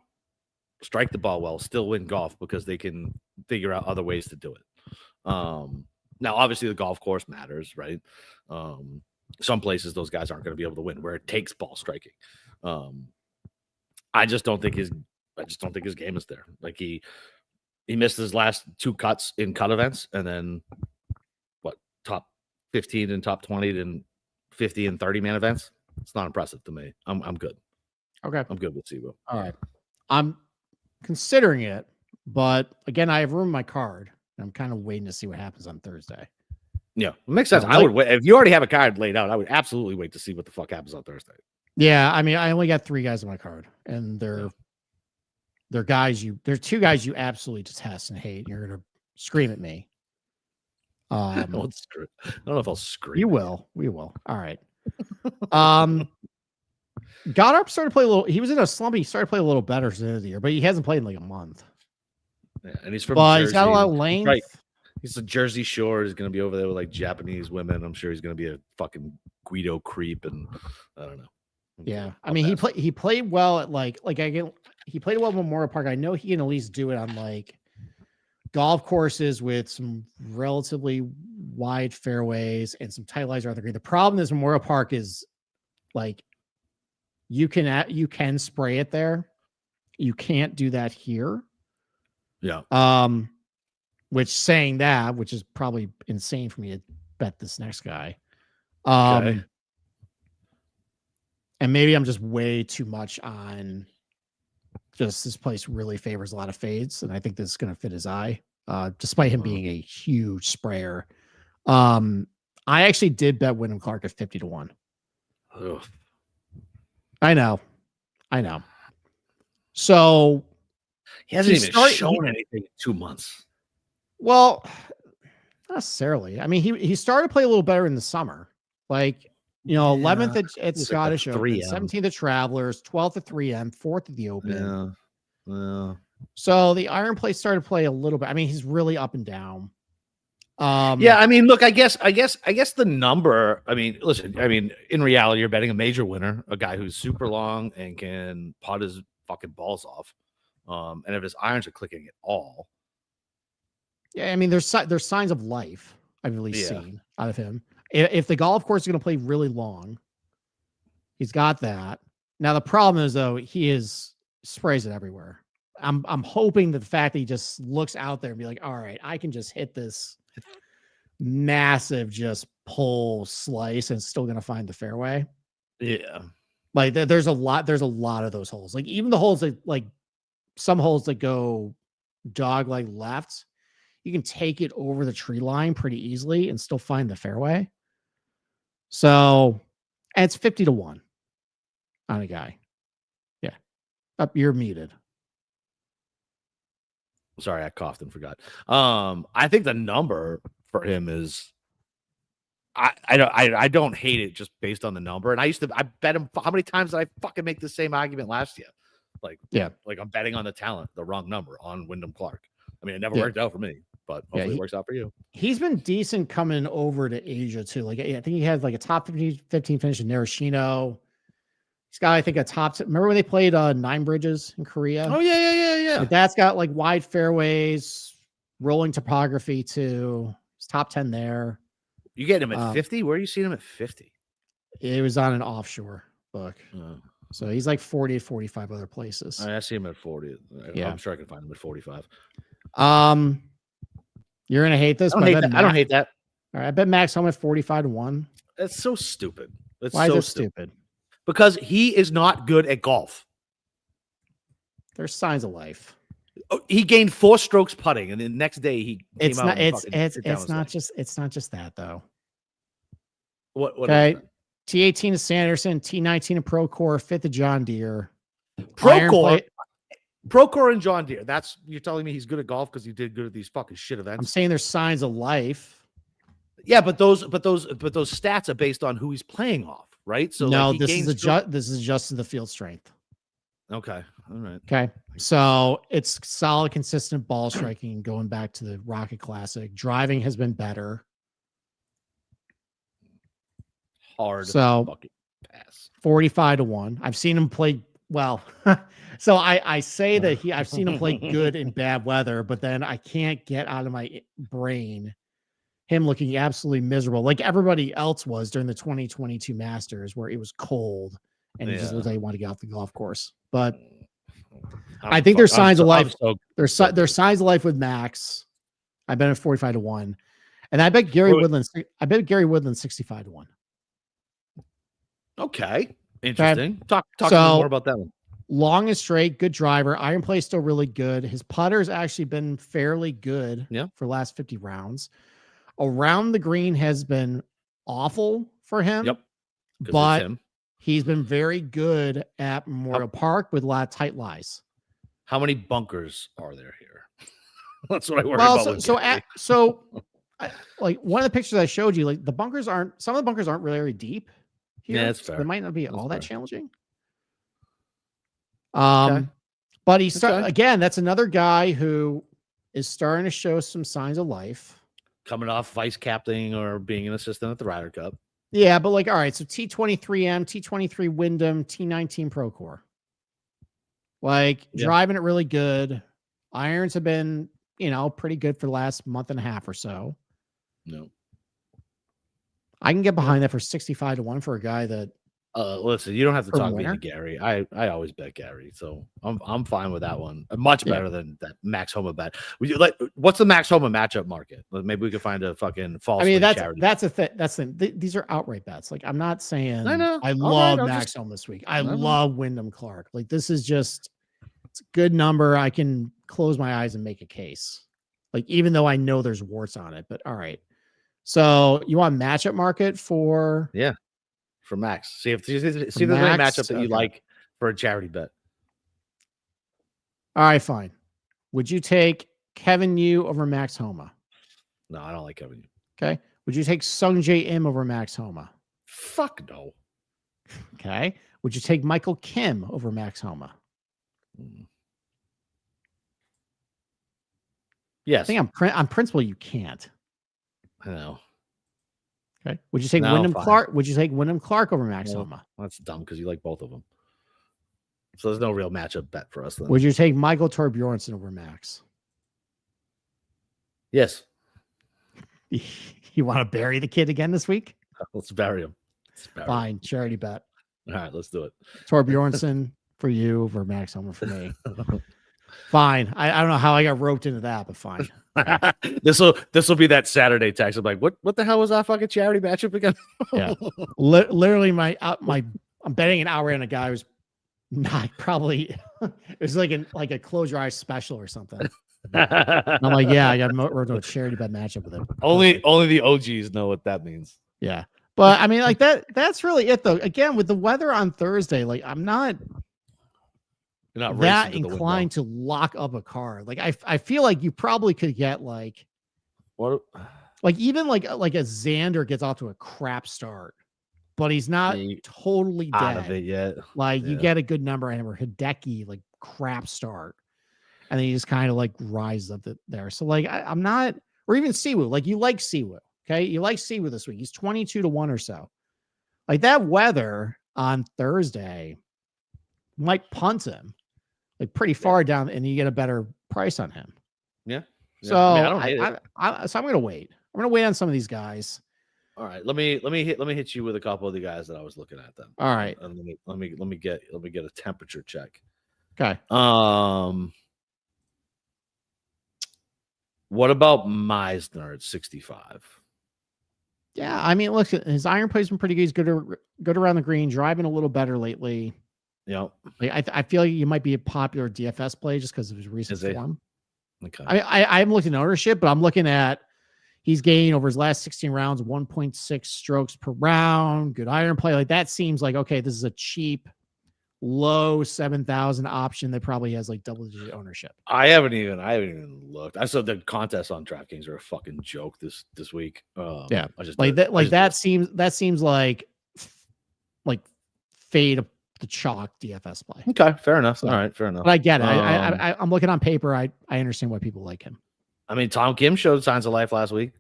strike the ball well still win golf because they can figure out other ways to do it. Now, obviously, the golf course matters, right? Some places those guys aren't going to be able to win where it takes ball striking. I just don't think his game is there. Like he missed his last 2 cuts in cut events, and then top 15 and top 20 and 50 and 30 man events. It's not impressive to me. I'm good. Okay, I'm good with Siwoo. all right. I'm considering it, but again, I have room in my card. I'm kind of waiting to see what happens on Thursday. Yeah, it makes sense. Like, I would wait. If you already have a card laid out, I would absolutely wait to see what the fuck happens on Thursday. Yeah, I mean, I only got 3 guys on my card, and they're guys there's 2 guys you absolutely detest and hate. And you're gonna scream at me. I don't know if I'll scream. You will. We will. All right. Goddard started to play a little. He was in a slump. He started to play a little better at the end of the year, but he hasn't played in like a month. Yeah, and he's from But Jersey. he's got a lot of length. Right. He's a Jersey Shore. He's going to be over there with like Japanese women. I'm sure he's going to be a fucking Guido creep, and I don't know. Yeah, I mean, he played well at he played well at Memorial Park. I know he can at least do it on like golf courses with some relatively wide fairways and some tight lies around the green. The problem is Memorial Park is like you can spray it there. You can't do that here. Yeah. Which is probably insane for me to bet this next guy. Okay. And maybe I'm just way too much on just this place really favors a lot of fades. And I think this is going to fit his eye, despite him being a huge sprayer. I actually did bet Wyndham Clark at 50 to 1. Ugh. I know. So he hasn't even shown anything in 2 months. Well, not necessarily. I mean, he started to play a little better in the summer. Like, 11th at Scottish Open, 17th at Travelers, 12th at 3M, 4th at the Open. Yeah. So the iron play started to play a little bit. I mean, he's really up and down. Yeah, I mean, look, I guess the number. I mean, listen, in reality, you're betting a major winner, a guy who's super long and can putt his fucking balls off. And if his irons are clicking at all. Yeah, I mean, there's signs of life I've really seen out of him. If the golf course is going to play really long, he's got that. Now the problem is though, sprays it everywhere. I'm hoping that the fact that he just looks out there and be like, all right, I can just hit this massive just pull slice and it's still going to find the fairway. Yeah. Like there's a lot of those holes. Like even the holes that like some holes that go dog leg left, you can take it over the tree line pretty easily and still find the fairway. So, and it's 50 to 1 on a guy. Yeah. You're muted. Sorry, I coughed and forgot. I think the number for him is I don't hate it just based on the number. And I bet him how many times did I fucking make the same argument last year? Like I'm betting on the talent, the wrong number on Wyndham Clark. I mean, it never worked out for me, but hopefully it works out for you. He's been decent coming over to Asia too. Like I think he had like a top 15 finish in Narashino. He's got, I think, a top. Remember when they played Nine Bridges in Korea? Oh yeah. Like, that's got like wide fairways, rolling topography too. He's top 10 there. You get him at 50? Where are you seeing him at 50? It was on an offshore book. Oh. So he's like 40 to 45 other places. I see him at 40. Yeah. I'm sure I can find him at 45. You're gonna hate this. I don't hate that. All right, I bet Max Homa at 45-1. That's so stupid. Why is it stupid? Because he is not good at golf. There's signs of life. Oh, he gained 4 strokes putting, and the next day he came It's out. not. And It's not just that though. What? Okay. T18 to Sanderson, T19 to Procore, 5th to John Deere. Procore and John Deere. That's, you're telling me he's good at golf because he did good at these fucking shit events. I'm saying there's signs of life. Yeah, but those stats are based on who he's playing off, right? So no, like this is adjusted the field strength. Okay, all right. Okay, so it's solid, consistent ball striking going back to the Rocket Classic. Driving has been better. Hard. So pass. 45-1. I've seen him play well. So I say that I've seen him play good in bad weather, but then I can't get out of my brain him looking absolutely miserable, like everybody else was during the 2022 Masters, where it was cold and he just looked like he wanted to get off the golf course. But I think there's signs of life. There's signs of life with Max. I bet him 45-1, and I bet Gary Woodland. I bet Gary Woodland 65-1. Okay, interesting. Okay. Talk to me more about that one. Long and straight, good driver. Iron play is still really good. His putter's actually been fairly good for the last 50 rounds. Around the green has been awful for him. Yep. But he's been very good at Memorial Park with a lot of tight lies. How many bunkers are there here? That's what I worry about. So like one of the pictures I showed you, like some of the bunkers aren't really deep here. Yeah, that's fair. They might not be all that challenging. But he's again, that's another guy who is starting to show some signs of life. Coming off vice captaining or being an assistant at the Ryder Cup. Yeah, but like, all right, so T23M, T23 Wyndham, T19 Procore. Like driving it really good. Irons have been, pretty good for the last month and a half or so. No. I can get behind that for 65-1 for a guy that listen, you don't have to talk me to Gary. I always bet Gary, so I'm fine with that one. Much better than that Max Homa bet. What's the Max Homa matchup market? Maybe we could find a fucking false. I mean, that's a thing. These are outright bets. Like, I'm not saying I know. I love Max Homa this week. I love Wyndham Clark. Like, this is just it's a good number. I can close my eyes and make a case. Like, even though I know there's warts on it, but all right. So you want matchup market for for Max. See if there's any matchup that you like for a charity bet. All right, fine. Would you take Kevin Yu over Max Homa? No, I don't like Kevin Yu. Okay. Would you take Sung J M over Max Homa? Fuck no. Okay. Would you take Michael Kim over Max Homa? Yes. I think on principle you can't. I know. Okay. Would you take Wyndham Clark? Would you take Wyndham Clark over Max Homa? That's dumb because you like both of them. So there's no real matchup bet for us then. Would you take Michael Torbjornsen over Max? Yes. You want to bury the kid again this week? Let's bury him. Fine. Charity bet. All right, let's do it. Torbjornsen for you over Max Homa for me. Fine. I don't know how I got roped into that, but fine. This will be that Saturday text. I'm like, what the hell was our fucking charity matchup again? Yeah. Literally I'm betting an hour and a guy was not probably it was like a close your eyes special or something. I'm like, yeah, I got a charity bet matchup with him. Only the OGs know what that means. Yeah. But I mean, like that's really it though. Again, with the weather on Thursday, like I'm not that inclined to lock up a car. Like I feel like you probably could get like even like a Xander gets off to a crap start, but he's not totally dead out of it yet. Like you get a good number on him, or Hideki, like crap start, and then he just kind of like rises up there. So like I'm not, or even Siwoo. Like you like Siwoo, okay? You like Siwoo this week. He's 22-1 or so. Like that weather, on Thursday, might punt him like pretty far down, and you get a better price on him. Yeah. So I don't hate it. so I'm gonna wait. I'm gonna wait on some of these guys. All right, let me hit you with a couple of the guys that I was looking at then. All right. And let me get a temperature check. Okay. What about Meisner at 65? Yeah, I mean, look, his iron play's been pretty good. He's good around the green, driving a little better lately. Yep. Like I feel like he might be a popular DFS play just because of his recent form. Okay. I haven't looked at ownership, but I'm looking at he's gained over his last 16 rounds 1.6 strokes per round. Good iron play. Like that seems like okay, this is a cheap, low 7,000 option that probably has like double-digit ownership. I haven't even looked. I saw the contests on DraftKings are a fucking joke this week. Yeah, I just like that. Like that seems like fade of the chalk DFS play. Okay, fair enough. So, all right, fair enough. But I get it. I'm looking on paper. I understand why people like him. I mean, Tom Kim showed signs of life last week.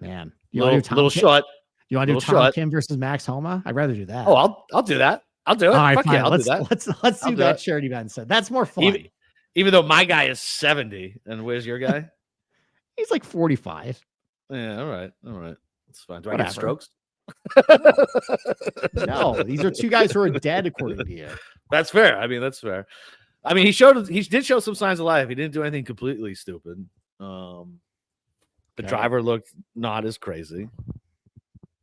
Man, little shot. You want to do Tom Kim versus Max Homa? I'd rather do that. Oh, I'll do that. I'll do it. All right, Fuck fine. yeah, I'll do that. Let's do that charity event instead. That's more fun. Even though my guy is 70, and where's your guy? He's like 45. Yeah, all right. That's fine. Do I Whatever. get strokes? No, these are two guys who are dead according to you. That's fair. I mean, that's fair. I mean, he did show some signs of life. He didn't do anything completely stupid. The driver looked not as crazy.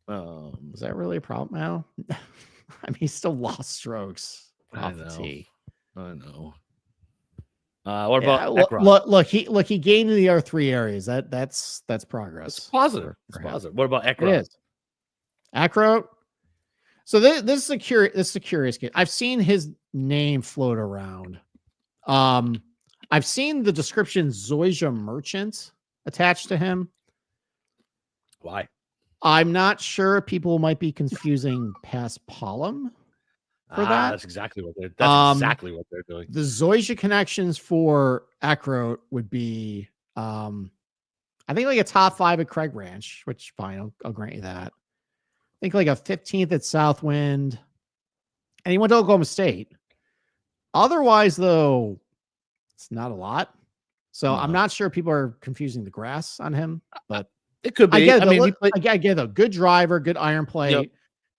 Is that really a problem now? I mean, he still lost strokes off the tee. I know. What about look? He gained in the other three areas. That's progress. It's positive. It's positive. What about Ekro? It is. Ekro. So this is a curious kid. I've seen his name float around. I've seen the description Zoysia Merchant attached to him. Why? I'm not sure. People might be confusing past Palom for that. That's exactly what they're doing. The Zoysia connections for Ekro would be, I think like a top 5 at Craig Ranch, which fine, I'll grant you that. I think like a 15th at Southwind, and he went to Oklahoma State. Otherwise, though, it's not a lot. So I'm not sure people are confusing the grass on him, but it could be. I get though. Good driver, good iron play. Yep.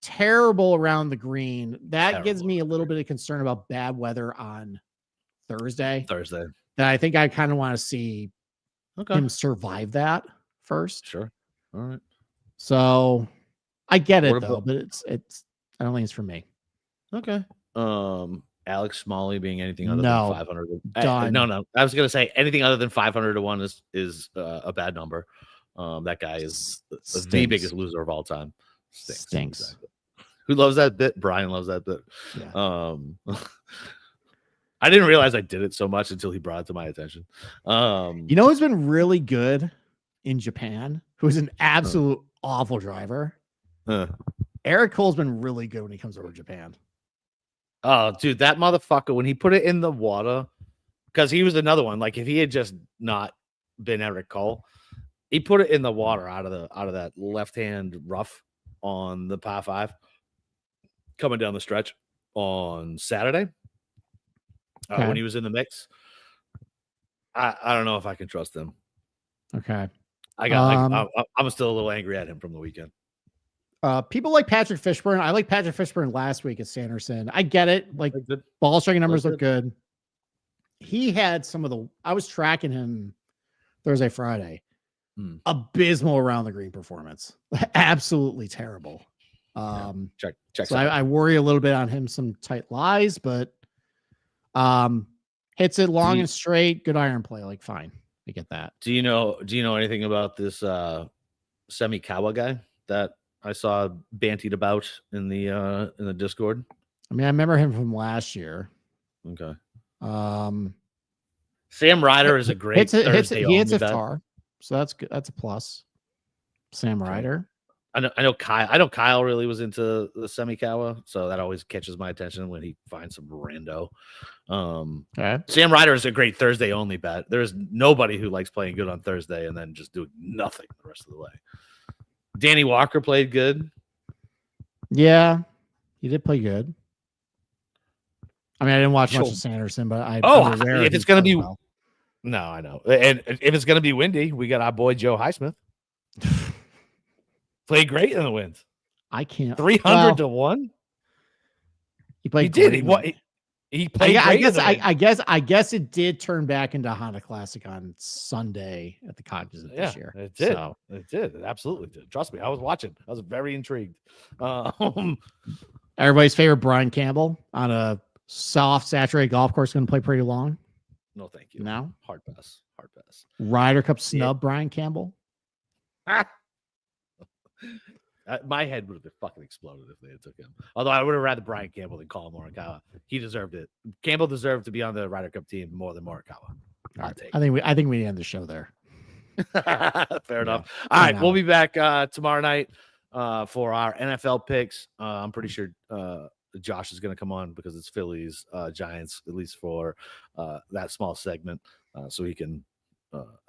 Terrible around the green. That gives me a little bit of concern about bad weather on Thursday. That I think I kind of want to see him survive that first. Sure. All right. So I get it though, but it's I don't think it's for me. Okay. Alex Smalley being anything other than 500. Done. No. I was gonna say anything other than 500 to 1 is a bad number. That guy is the biggest loser of all time. Stinks. Exactly. Who loves that bit? Brian loves that bit. Yeah. I didn't realize I did it so much until he brought it to my attention. You know who's been really good in Japan? Who's an absolute awful driver? Eric Cole's been really good when he comes over to Japan. Oh, dude, that motherfucker, when he put it in the water, because he was another one. Like if he had just not been Eric Cole, he put it in the water out of that left-hand rough on the par 5 coming down the stretch on Saturday when he was in the mix. I don't know if I can trust him. Okay. I'm still a little angry at him from the weekend. People like Patrick Fishburne. I like Patrick Fishburne last week at Sanderson. I get it. Like ball striking numbers look good. He had I was tracking him Thursday, Friday. Abysmal around the green performance. Absolutely terrible. Check. So I worry a little bit on him. Some tight lies, but hits it long and straight. Good iron play. Like fine, I get that. Do you know anything about this Semikawa guy that I saw bantied about in the Discord? I mean, I remember him from last year. Okay. Sam Ryder is a great Thursday he hits a tar, so that's good. That's a plus. Sam Ryder. I know Kyle really was into the Semikawa, so that always catches my attention when he finds some rando. Sam Ryder is a great Thursday only bet. There's nobody who likes playing good on Thursday and then just doing nothing the rest of the way. Danny Walker played good. Yeah, He did play good. I mean, I didn't watch much Sure. of Sanderson, but I'm Oh, aware if he it's going to played be well. no, I know. And if it's going to be windy, we got our boy Joe Highsmith. Played great in the wind. I can't. 300 to 1. He played. He did. great He in- he played I great. guess. in the wind. I guess it did turn back into Honda Classic on Sunday at the Cognizant this year. It did. So, It did. It absolutely did. Trust me, I was watching. I was very intrigued. everybody's favorite Brian Campbell on a soft, saturated golf course going to play pretty long. No, thank you. No, Hard pass. Hard pass. Ryder Cup snub Brian Campbell. My head would have fucking exploded if they had took him. Although I would have rather Brian Campbell than Colin Morikawa. He deserved it. Campbell deserved to be on the Ryder Cup team more than Morikawa. I think we end the show there. Fair enough. All right, we'll be back tomorrow night for our NFL picks. I'm pretty sure Josh is going to come on because it's Phillies Giants, at least for that small segment, so he can.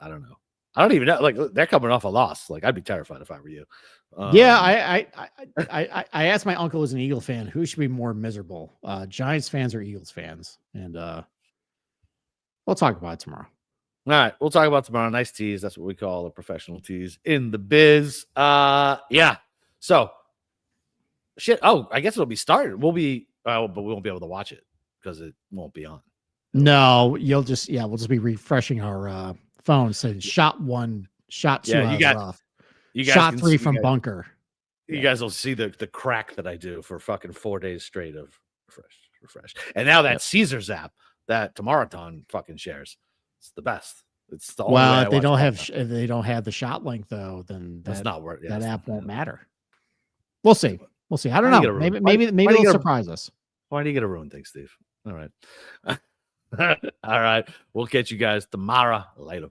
I don't know. I don't even know. Like, they're coming off a loss. Like, I'd be terrified if I were you. Yeah, I asked my uncle, who's an Eagle fan, who should be more miserable, Giants fans or Eagles fans, and we'll talk about it tomorrow. All right, we'll talk about tomorrow. Nice tease. That's what we call a professional tease in the biz. Yeah. So, shit. Oh, I guess it'll be started. We'll be, but we won't be able to watch it because it won't be on. No, we'll just be refreshing our phone. So shot 1, shot 2. Yeah, you got you guys shot can 3 see- from you guys- bunker. You guys will see the crack that I do for fucking 4 days straight of refresh. And now that Caesars app that Tomarathon fucking shares, it's the best. It's the only way I Well, if they watch don't have Tomarathon. if they don't have the shot link though, then That's not worth. that app won't matter. We'll see. We'll see. I don't Why do you know. get a Maybe room? Why do you they'll get a- surprise us. Why do you get to ruin things, Steve? All right. All right. We'll catch you guys tomorrow. Later.